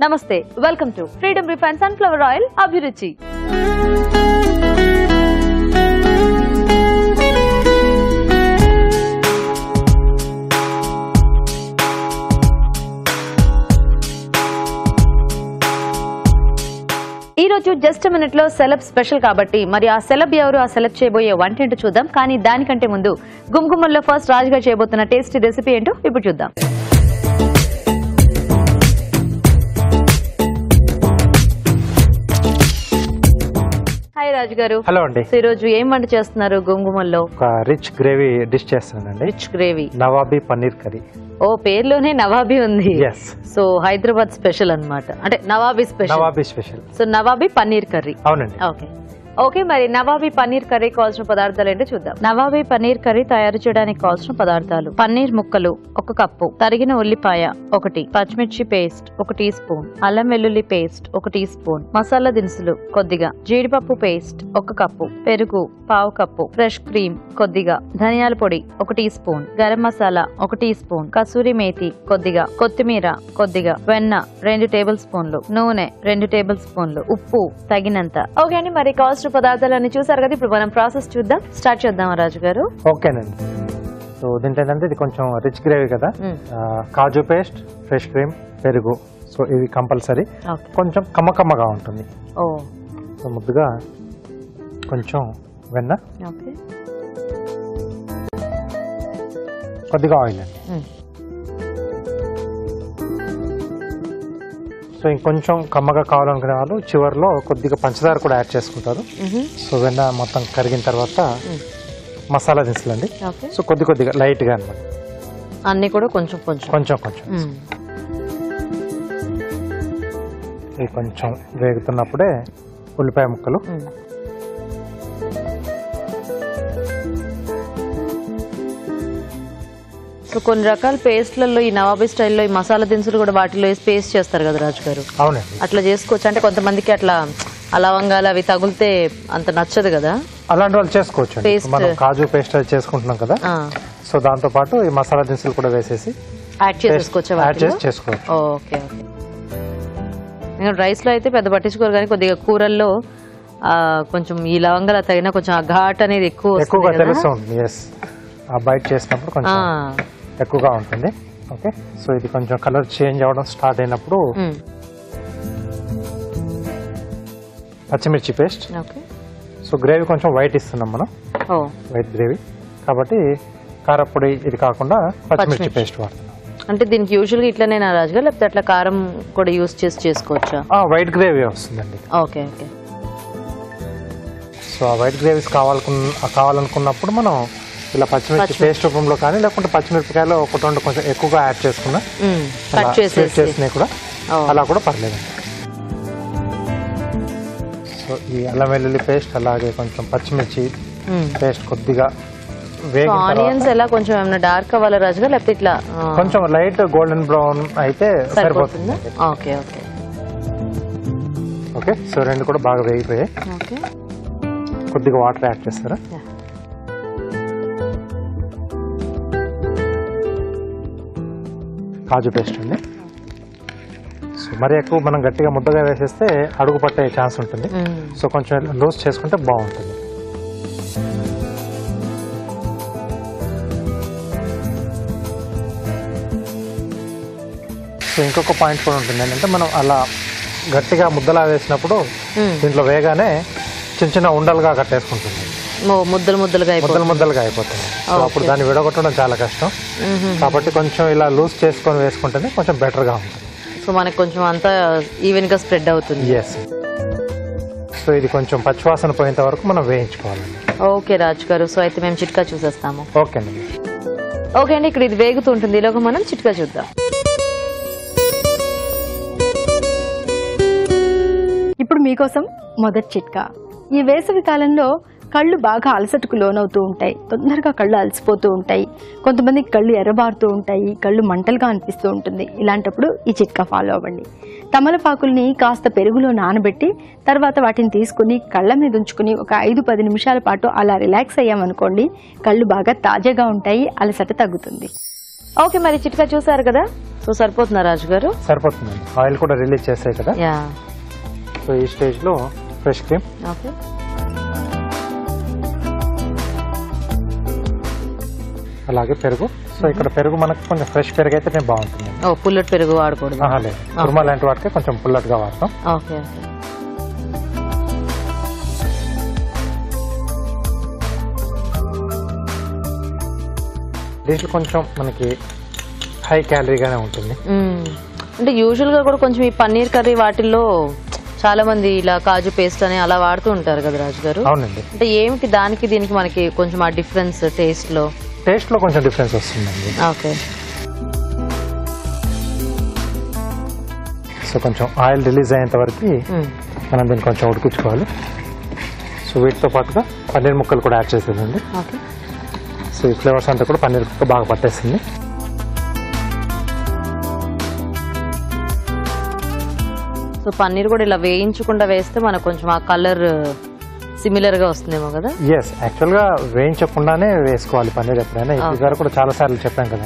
నమస్తే, welcome to freedom refine sunflower oil అభిరుచి. ఈ రోజు జస్ట్ మినిట్ లో సెలబ్ స్పెషల్ కాబట్టి మరి ఆ సెలబ్ ఎవరు, ఆ సెలబ్ చేయబోయే వంట ఏంటో చూద్దాం. కానీ దానికంటే ముందు గుమ్గుమ్మల్లో ఫస్ట్ రాజుగా చేయబోతున్న టేస్టీ రెసిపీ ఏంటో ఇప్పుడు చూద్దాం. హాయ్ రాజు గారు. హలో అండి. ఈ రోజు ఏం వంట చేస్తున్నారు? గుమ్గుమల్లో ఒక రిచ్ గ్రేవీ డిష్ చేస్తున్నానండి. Rich gravy, Nawabi paneer curry. Oh, పేర్లోనే నవాబీ ఉంది. ఎస్. సో హైదరాబాద్ స్పెషల్ అన్నమాట, అంటే Nawabi special. Nawabi special. So Nawabi paneer curry. అవునండి. ఓకే ఓకే మరి నవాబీ పన్నీర్ కర్రీ కావాల్సిన పదార్థాలు ఏంటో చూద్దాం. నవాబీ పన్నీర్ కర్రీ తయారు చేయడానికి కావాల్సిన పదార్థాలు: పన్నీర్ ముక్కలు 1 కప్పు, తరిగిన ఉల్లిపాయ 1, పచ్చిమిర్చి పేస్ట్ 1 టీ స్పూన్, అల్లం వెల్లుల్లి పేస్ట్ 1 టీ స్పూన్, మసాలా దినుసులు కొద్దిగా, జీడిపప్పు పేస్ట్ 1 కప్పు, పెరుగు 1/2 కప్పు, ఫ్రెష్ క్రీమ్ కొద్దిగా, ధనియాల పొడి 1 teaspoon, garam masala 1 teaspoon, kasuri methi కొద్దిగా, కొత్తిమీర కొద్దిగా, వెన్న 2 టేబుల్ స్పూన్లు, నూనె 2 టేబుల్ స్పూన్లు, ఉప్పు తగినంత. ఓకే అండి, మరి కావాల్సిన పదార్థాలన్నీ చూసారు కదా. ఇప్పుడు మనం ప్రాసెస్ చూద్దాం. స్టార్ట్ చేద్దాం రాజు గారు. ఓకేనండి. సో దీంట్లో ఏంటంటే ఇది కొంచెం రిచ్ గ్రేవీ కదా, కాజు పేస్ట్, ఫ్రెష్ క్రీమ్, పెరుగు, సో ఇవి కంపల్సరీ. కొంచెం కమ్మకమ్మగా ఉంటుంది. ఓ, సో ముద్దుగా కొంచెం వెన్న, కొద్దిగా ఆయిల్ అండి. సో ఇంకొంచెం కమ్మగా కావాలనుకునే వాళ్ళు చివరిలో కొద్దిగా పంచదార కూడా యాడ్ చేసుకుంటారు. సో వెన్న మొత్తం కరిగిన తర్వాత మసాలా దినుసులు అండి. సో కొద్దిగా లైట్ గా అనమాట, అన్ని కూడా కొంచెం కొంచెం కొంచెం కొంచెం. ఇవి కొంచెం వేగుతున్నప్పుడే ఉల్లిపాయ ముక్కలు, సో కొన్ని రకాల పేస్ట్లలో ఈ నవాబీ స్టైల్లో ఈ మసాలా దినుసులు కూడా వాటిలో వేసి పేస్ట్ చేస్తారు కదా రాజు గారు. అవునండి. అట్లా చేసుకోవచ్చు. అంటే కొంతమందికి అట్లా లవంగాలు అవి తగులితే అంత నచ్చదు కదా, అలాంటి వాళ్ళు చేసుకోవచ్చు. మనం కాజు పేస్ట్ చేసుకుంటున్నాం కదా, సో దాంతో పాటు ఈ మసాలా దినుసులు కూడా వేసేసి యాడ్ చేసుకోవచ్చు. Okay okay. రైస్ లో అయితే పెద్ద పట్టించుకోరు, కానీ కొద్దిగా కూరల్లో కొంచెం ఈ లవంగాలు తగిన కొంచెం ఆ ఘాట్ అనేది ఎక్కువగా తెలుస్తుంది. ఆ బైట్ చేసినప్పుడు కొంచెం ఎక్కువగా ఉంటుంది. ఓకే, సో ఇది కొంచెం కలర్ చేంజ్ అవ్వడం స్టార్ట్ అయినప్పుడు పచ్చిమిర్చి పేస్ట్. సో గ్రేవీ కొంచెం వైట్ ఇస్తున్నాం మనం, వైట్ గ్రేవీ కాబట్టి కారపొడి ఇది కాకుండా పచ్చిమిర్చి పేస్ట్ వాడుతున్నాం. అంటే దీనికి యూజువల్గా ఇట్లనేనా రాజుగా, లేకపోతే అట్లా కారం కూడా యూజ్ చేసి చేసుకోవచ్చా? వైట్ గ్రేవీ వస్తుందండి. Okay okay. సో ఆ వైట్ గ్రేవీస్ కావాలనుకున్నప్పుడు మనం ఇలా పచ్చిమిర్చి పేస్ట్ రూపంలో కానీ, లేకుంటే పచ్చిమిరపకాయలు 1-2 కొంచెం ఎక్కువగా యాడ్ చేసుకున్నా చేసినాయి కూడా అలా కూడా పర్లేదు. సో ఈ అల్లం వెల్లుల్లి పేస్ట్, అలాగే కొంచెం పచ్చిమిర్చి పేస్ట్ కొద్దిగా ఆనియన్స్ ఎలా కొంచెం ఏమైనా డార్క్ అవ్వాలా రాజుగా, లేకపోతే ఇట్లా కొంచెం లైట్ గోల్డెన్ బ్రౌన్ అయితే సరిపోతుంది. Okay okay okay. సో రెండు కూడా బాగా వేగిపోయాయి. కొద్దిగా వాటర్ యాడ్ చేస్తారా? కాజు పేస్ట్ అండి. సో మరి ఎక్కువ మనం గట్టిగా ముద్దగా వేసేస్తే అడుగు పట్టే ఛాన్స్ ఉంటుంది. సో కొంచెం లూజ్ చేసుకుంటే బాగుంటుంది. సో ఇంకొక పాయింట్ కూడా ఉంటుంది ఏంటంటే, మనం అలా గట్టిగా ముద్దలా వేసినప్పుడు దీంట్లో వేగానే చిన్న చిన్న ఉండలుగా కట్టేసుకుంటుంది, ముద్దలుగా అయిపోతుంది. సో అప్పుడు దాన్ని విడగొట్టడం చాలా కష్టం. కాబట్టి కొంచెం ఇలా లూజ్ చేసుకొని వేసుకుంటేనే కొంచెం బెటర్ గా ఉంటుంది. సో మనకి కొంచెం అంతా ఈవెన్ గా స్ప్రెడ్ అవుతుంది. ఎస్. సో ఇది కొంచెం పచ్చివాసన పోయేంత వరకు మనం వేయించుకోవాలండి. ఓకే రాజు గారు. సో అయితే మేము చిట్కా చూసేస్తాము. ఓకే అండి. ఓకే అండి, ఇక్కడ ఇది వేగుతుంటుంది, ఈలోగా మనం చిట్కా చూద్దాం. ఇప్పుడు మీకోసం మొదటి చిట్కా. ఈ వేసవి కాలంలో కళ్ళు బాగా అలసటకు లోనవుతూ ఉంటాయి, తొందరగా కళ్ళు అలసిపోతూ ఉంటాయి, కొంతమందికి కళ్ళు ఎర్రబారుతూ ఉంటాయి, కళ్ళు మంటలుగా అనిపిస్తూ ఉంటుంది. ఇలాంటప్పుడు ఈ చిట్కా ఫాలో అవ్వండి. తమలపాకుల్ని కాస్త పెరుగులో నానబెట్టి తర్వాత వాటిని తీసుకుని కళ్ళ మీద ఉంచుకుని ఒక 5-10 నిమిషాల పాటు అలా రిలాక్స్ అయ్యామనుకోండి, కళ్ళు బాగా తాజాగా ఉంటాయి, అలసట తగ్గుతుంది. ఓకే, మరి చిట్కా చూసారు కదా, సో సరిపోతుందా రాజు గారు? సరిపోతుందండి. ఆయిల్ కూడా రిలీజ్ చేస్తాయి కదా. సో ఈ స్టేజ్ లో ఫ్రెష్ క్రీమ్, ఓకే, అలాగే పెరుగు. సో ఇక్కడ పెరుగు మనకు కొంచెం ఫ్రెష్ పెరుగు అయితే బాగుంటుంది. పుల్లటి పెరుగు వాడకూడదు. లేదు, కుర్మా లాంటి వాటికి కొంచెం పుల్లటిగా వాడతాం. Okay okay. దీంట్లో కొంచెం మనకి హై క్యాలరీగానే ఉంటుంది. అంటే యూజువల్ గా కూడా కొంచెం ఈ పన్నీర్ కర్రీ వాటిల్లో చాలా మంది ఇలా కాజు పేస్ట్ అని అలా వాడుతూ ఉంటారు కదా రాజు గారు. అవునండి. అంటే ఏమిటి దానికి దీనికి మనకి కొంచెం ఆ డిఫరెన్స్ టేస్ట్ లో కొంచెం డిఫరెన్స్ వస్తుందండి. ఓకే. సో కొంచెం ఆయిల్ రిలీజ్ అయ్యేంత వరకు మనం దీన్ని కొంచెం ఉడికించుకోవాలి. సో వీటితో పాటుగా పన్నీర్ ముక్కలు కూడా యాడ్ చేసేదండి. ఓకే. సో ఈ ఫ్లేవర్స్ అంతా కూడా పన్నీర్ ముక్క బాగా పట్టేస్తుంది. సో పన్నీర్ కూడా ఇలా వేయించకుండా వేస్తే మనకు కొంచెం ఆ కలర్ సిమిలర్ గా వస్తుందేమో కదా. ఎస్, యాక్చువల్ గా వేయించకుండానే వేసుకోవాలి పన్నీర్ ఎప్పుడైనా. ఇది కూడా చాలా సార్లు చెప్పాం కదా.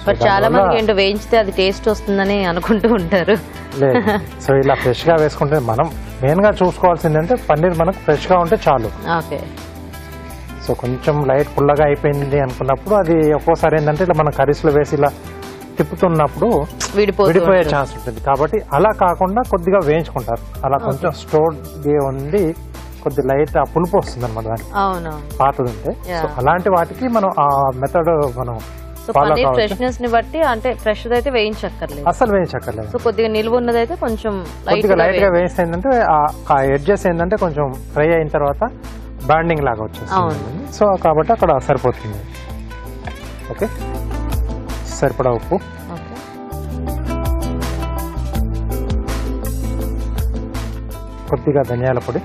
బట్ చాలా మంది ఏంటో వేయించితే అది టేస్ట్ వస్తుందని అనుకుంటూ ఉంటారు. లేదు, సో ఇలా ఫ్రెష్ గా వేసుకుంటే మనం మెయిన్ గా చూసుకోవాల్సిందంటే పన్నీర్ మనకు ఫ్రెష్ గా ఉంటే చాలు. ఓకే. సో కొంచెం లైట్ పుల్లగా అయిపోయింది అనుకున్నప్పుడు అది ఒక్కోసారి ఏంటంటే ఇలా మన కర్రీస్ లో వేసి ఇలా తిప్పుతున్నప్పుడు విడిపోయే ఛాన్స్ ఉంటుంది. కాబట్టి అలా కాకుండా కొద్దిగా వేయించుకుంటారు. అలా కొంచెం స్టోర్ ఉంది, కొద్ది లైట్ ఆ పులుపు వస్తుంది అనమాట దానికి పాతది ఉంటే. సో అలాంటి వాటికి మనం ఆ మెథడ్ మనం ఫ్రెష్నెస్ ని బట్టి, అంటే ఫ్రెష్ అయితే వేయించక్కర్లేదు, అసలు వేయించక్కర్లేదు. సో కొద్దిగా నిల్వ ఉన్నదైతే కొంచెం కొద్దిగా లైట్ గా వేస్తే ఏంటంటే ఆ ఎడ్జెస్ ఏంటంటే కొంచెం ఫ్రై అయిన తర్వాత బాండింగ్ లాగా వచ్చేస్తుంది. సో కాబట్టి అక్కడ సరిపోతుంది. ఓకే, సరిపడా ఉప్పు, కొద్దిగా ధనియాల పొడి,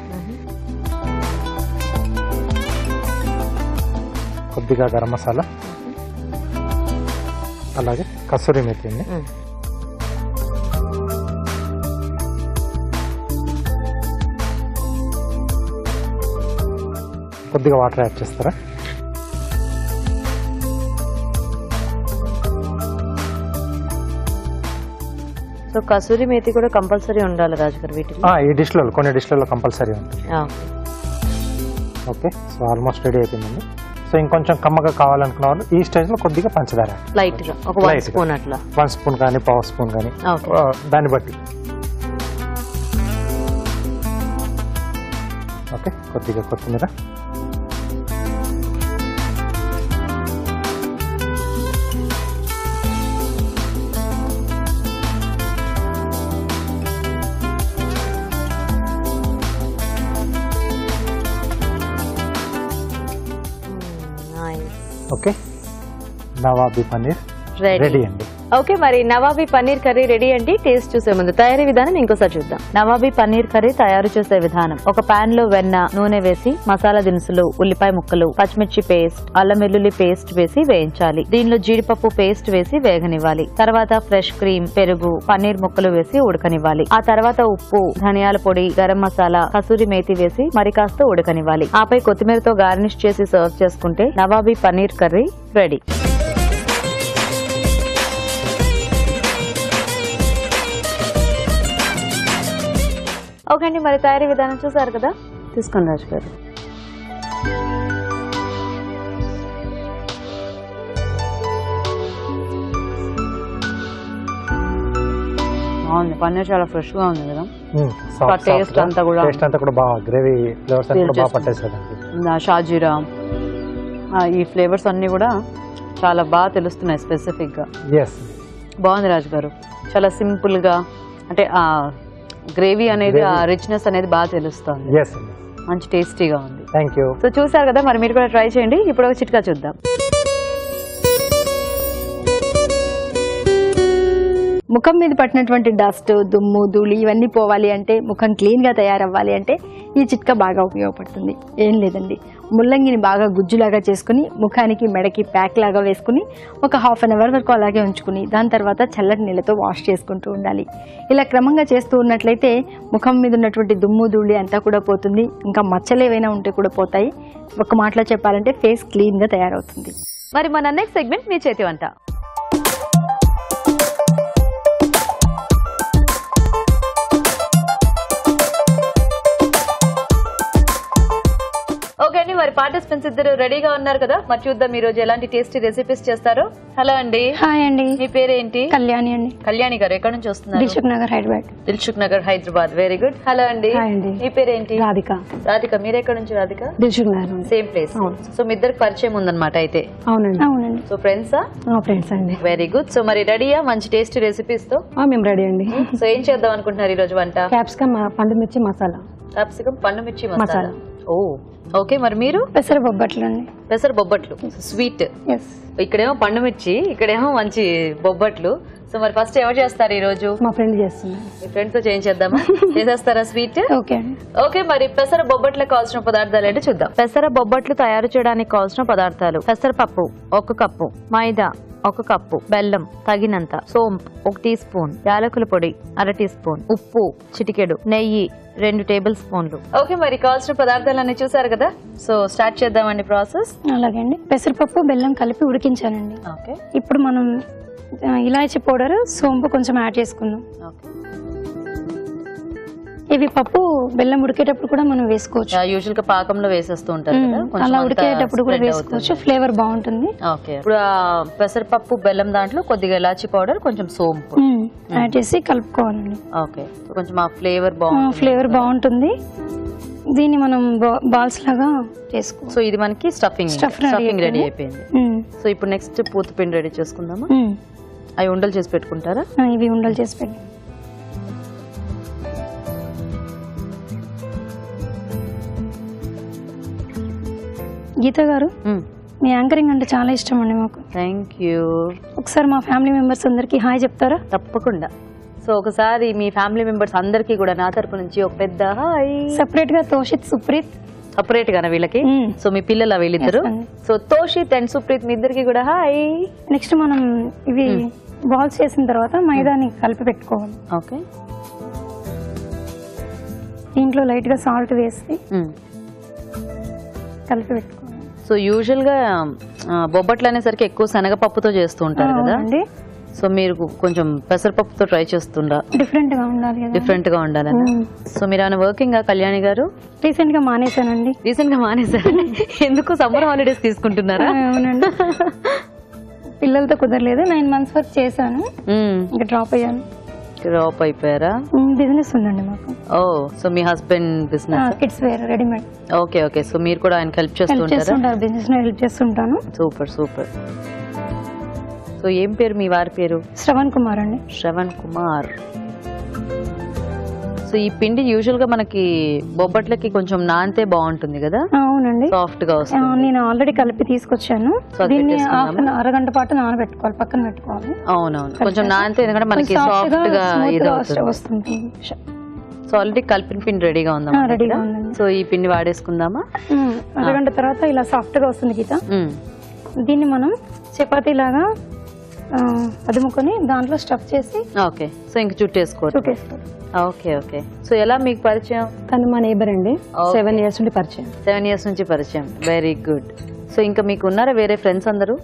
కొద్దిగా గరం మసాలా, అలాగే కసూరి మేతి అండి. కొద్దిగా వాటర్ యాడ్ చేస్తారా? సో కసూరి మేతి కూడా కంపల్సరీ ఉండాలి రాజు గారు వీటిలో? ఈ డిష్లలో కొన్ని డిష్లలో కంపల్సరీ ఉంటుంది. ఓకే, సో ఆల్మోస్ట్ రెడీ అయిపోయిందండి. సో ఇంకొంచెం కమ్మగా కావాలనుకున్న వాళ్ళు ఈ స్టేజ్ లో కొద్దిగా పంచదార లైట్ గా ఒక 1 స్పూన్ అట్లా, 1 స్పూన్ కానీ 1/2 స్పూన్ కానీ దాన్ని బట్టి. ఓకే, కొద్దిగా కొత్తిమీర, ఓకే, నవాబీ పన్నీర్ రెడీ అండి. ఓకే, మరి నవాబీ పన్నీర్ కర్రీ రెడీ అండి. టేస్ట్ చూసే ముందు తయారీ విధానం ఇంకోసారి చూద్దాం. నవాబీ పన్నీర్ కర్రీ తయారు చేసే విధానం: ఒక పాన్ లో వెన్న, నూనె వేసి మసాలా దినుసులు, ఉల్లిపాయ ముక్కలు, పచ్చిమిర్చి పేస్ట్, అల్లం వెల్లుల్లి పేస్ట్ వేసి వేయించాలి. దీనిలో జీడిపప్పు పేస్ట్ వేసి వేగనివ్వాలి. తర్వాత ఫ్రెష్ క్రీమ్, పెరుగు, పన్నీర్ ముక్కలు వేసి ఉడకనివ్వాలి. ఆ తర్వాత ఉప్పు, ధనియాల పొడి, గరం మసాలా, కసూరి మేతి వేసి మరి కాస్త ఉడకనివ్వాలి. ఆపై కొత్తిమీరతో గార్నిష్ చేసి సర్వ్ చేసుకుంటే nawabi paneer curry ready. Okay అండి, మరి తయారీ విధానం చూసారు కదా, తీసుకోండి రాజు గారు. బాగుంది, పన్నీర్ చాలా ఫ్రెష్ గా ఉంది కదా. టేస్ట్ అంతా కూడా బాగా గ్రేవీ ఫ్లేవర్స్ అన్ని బాగా పట్టేసారండి. షాజీరా ఈ ఫ్లేవర్స్ అన్ని కూడా చాలా బాగా తెలుస్తున్నాయి స్పెసిఫిక్ గా. బాగుంది రాజు గారు, చాలా సింపుల్ గా, అంటే ఆ గ్రేవీ అనేది ఆ రిచ్నెస్ అనేది బాగా తెలుస్తుంది. మంచి టేస్టీగా ఉంది. థాంక్యూ. సో చూసారు కదా, మరి మీరు కూడా ట్రై చేయండి. ఇప్పుడు ఒక చిట్కా చూద్దాం. ముఖం మీద పట్టినటువంటి డస్ట్, దుమ్ము, ధూళి ఇవన్నీ పోవాలి అంటే, ముఖం క్లీన్గా తయారవ్వాలి అంటే ఈ చిట్కా బాగా ఉపయోగపడుతుంది. ఏం లేదండి, ముల్లంగిని బాగా గుజ్జులాగా చేసుకుని ముఖానికి మెడకి ప్యాక్ లాగా వేసుకుని ఒక ½ అన్ అవర్ వరకు అలాగే ఉంచుకుని దాని తర్వాత చల్లటి నీళ్ళతో వాష్ చేసుకుంటూ ఉండాలి. ఇలా క్రమంగా చేస్తూ ఉన్నట్లయితే ముఖం మీద ఉన్నటువంటి దుమ్ము ధూళి అంతా కూడా పోతుంది. ఇంకా మచ్చలు ఏవైనా ఉంటే కూడా పోతాయి. ఒక మాటలో చెప్పాలంటే ఫేస్ క్లీన్గా తయారవుతుంది. మరి మన నెక్స్ట్ సెగ్మెంట్ మీ చేతి వంట. ఓకే అండి, మరి పార్టిసిపెంట్స్ ఇద్దరు రెడీగా ఉన్నారు కదా, మరి చూద్దాం ఈ రోజు ఎలాంటి టేస్టీ రెసిపీస్ చేస్తారో. హలో అండి. హాయ్ అండి. మీ పేరేంటి? కళ్యాణి అండి. కళ్యాణి గారు ఎక్కడ నుంచి వస్తున్నారు? Dilsukhnagar Hyderabad. Dilsukhnagar Hyderabad. Very good. Hello అండి. మీ పేరేంటి? రాధిక. రాధిక, మీరు ఎక్కడ నుంచి? Radhika Dilsukhnagar. Same place. So మీ ఇద్దరికి పరిచయం ఉందన్నమాట అయితే. అవునండి. అవునండి. సో ఫ్రెండ్సా? ఫ్రెండ్స్ అండి. Very good. సో మరి రెడీయా మంచి టేస్టీ రెసిపీస్ తో? మేము రెడీ అండి. సో ఏం చేద్దాం అనుకుంటున్నారు ఈ రోజు వంట? క్యాప్సికమ్ పండు మిర్చి మసాలా. క్యాప్సికమ్ పండు మిర్చి మసాలా. ఓ ఓకే. మరి మీరు? పెసర బొబ్బట్లు అండి. పెసర బొబ్బట్లు స్వీట్. ఇక్కడేమో పండు మిర్చి, ఇక్కడేమో మంచి బొబ్బట్లు. సో మరి ఫస్ట్ ఎవరు చేస్తారు ఈ రోజు? మా ఫ్రెండ్ చేస్తున్నారు. మీ ఫ్రెండ్ తో చేయించేద్దామా? చేసేస్తారా స్వీట్? ఓకే. ఓకే, మరి పెసర బొబ్బట్లకు కావాల్సిన పదార్థాలు ఏంటో చూద్దాం. పెసర బొబ్బట్లు తయారు చేయడానికి కావాల్సిన పదార్థాలు: పెసరపప్పు 1 కప్పు, మైదా 1 కప్పు, బెల్లం తగినంత, సోంపు 1 టీ స్పూన్, యాలకుల పొడి 1/2 టీ స్పూన్, ఉప్పు చిటికెడు, నెయ్యి 2 టేబుల్ స్పూన్లు. ఓకే, మరి కావాల్సిన పదార్థాలన్నీ చూసారు కదా, సో స్టార్ట్ చేద్దామండి ప్రాసెస్. అలాగే అండి. పెసరపప్పు బెల్లం కలిపి ఉడికించానండి. ఓకే. ఇప్పుడు మనం ఇలాచీ పౌడర్, సోంపు కొంచెం యాడ్ చేసుకుందాం. ఓకే. ఇవి పప్పు బెల్లం ఉడికేటప్పుడు కూడా మనం వేసుకోవచ్చు. యూజువల్ గా పాకంలో వేసేస్తూ ఉంటారు కదా, కొంచెం అలా అంతా ఉడికేటప్పుడు కూడా spread వేసుకోవచ్చు, అవుతుంది. ఫ్లేవర్ బాగుంటుంది. ఓకే. ఇప్పుడు పెసరపప్పు బెల్లం దాంట్లో కొద్దిగా ఇలాచీ పౌడర్, కొంచెం సోంపు యాడ్ చేసి కలుపుకోవాలండి. ఓకే. కొంచెం ఆ ఫ్లేవర్ బాగుంటుంది. ఫ్లేవర్ బాగుంటుంది. దీన్ని మనం బాల్స్ లాగా చేసుకో. సో ఇది మనకి స్టఫింగ్ రెడీ రెడీ అయిపోయింది. సో ఇప్పుడు నెక్స్ట్ పూతపిండి రెడీ చేసుకుందామా? అవి ఉండలు చేసి పెట్టుకుంటారా? ఇవి ఉండలు చేసి పెట్టి. గీత గారు, మీ యాంకరింగ్ అంటే చాలా ఇష్టం అండి మాకు. Thank you. ఒకసారి మా ఫ్యామిలీ మెంబర్స్ అందరికి హాయ్ చెప్తారా? తప్పకుండా. సో ఒకసారి మీ ఫ్యామిలీ మెంబర్స్ అందరికి కూడా నా తరపు నుంచి ఒక పెద్ద హాయ్. సెపరేట్ గా తోషిత్, సుప్రీత్ సపరేట్ గానా వీళ్ళకి? సో మీ పిల్లల వీళ్ళిద్దరు? సో తోషిత్ అండ్ సుప్రీత్ మీ ఇద్దరికి కూడా హాయ్. నెక్స్ట్ మనం ఇవి బాల్స్ చేసిన తర్వాత మైదాని కలిపి పెట్టుకోవాలి. ఓకే. దీంట్లో లైట్ గా సాల్ట్ వేసి కలిపి పెట్టుకోవాలి. సో యూజువల్ గా బొబ్బట్లు అనేసరికి ఎక్కువ శనగపప్పుతో చేస్తూ ఉంటారు కదా, సో మీరు కొంచెం పెసరపప్పుతో ట్రై చేస్తుండా? డిఫరెంట్ గా ఉండాలి కదా. డిఫరెంట్ గా ఉండాలని. సో మీరు ఏమైనా వర్కింగ్ కళ్యాణి గారు? రీసెంట్ గా మానేశానండి. రీసెంట్ గా మానేశారు? ఎందుకు? సమ్మర్ హాలిడేస్ తీసుకుంటున్నారా? అవునండి. పిల్లలతో కుదరలేదు. 9 months వరకు చేశాను, ఇంకా డ్రాప్ అయ్యాను. డ్రాప్ అయిపోయారా? బిజినెస్ ఉందండి మాకు. ఓ, సో మీ husband business? Kids wear readymade. Okay okay. So మీరు కూడా ఆయన హెల్ప్ చేస్తుంటారా? బిజినెస్ లో హెల్ప్ చేస్తుంటాను. Super super. సో ఏం పేరు మీ వారి పేరు? శ్రవణ్ కుమార్ అండి. శ్రవణ్ కుమార్. సో ఈ పిండి యూజువల్ గా మనకి బొబ్బట్లకి కొంచెం నానితే బాగుంటుంది కదా? అవునండి, సాఫ్ట్ గా వస్తుంది. నేను ఆల్రెడీ కలిపి తీసుకొచ్చాను. దీన్ని అరగంట పాటు నానబెట్టుకోవాలి, పక్కన పెట్టుకోవాలి. అవునవును, కొంచెం నానితే ఎందుకంటే మనకి సాఫ్ట్ గా వస్తుంది. సో ఆల్రెడీ కలిపిన పిండి రెడీగా ఉందా? రెడీగా ఉందండి. సో ఈ పిండి వాడేసుకుందామా? అరగంట తర్వాత ఇలా సాఫ్ట్ గా వస్తుంది గీత. దీన్ని మనం చపాతీ లాగా అదుముకొని దాంట్లో స్టఫ్ చేసి. ఓకే. సో ఇంక చుట్టేసుకోవచ్చు. Okay okay. సో ఎలా మీకు పరిచయం? తను మా నేబర్ అండి. 7 years నుండి పరిచయం. 7 years నుంచి పరిచయం. Very good. సో ఇంకా మీకు ఉన్నారా వేరే ఫ్రెండ్స్ అందరూ?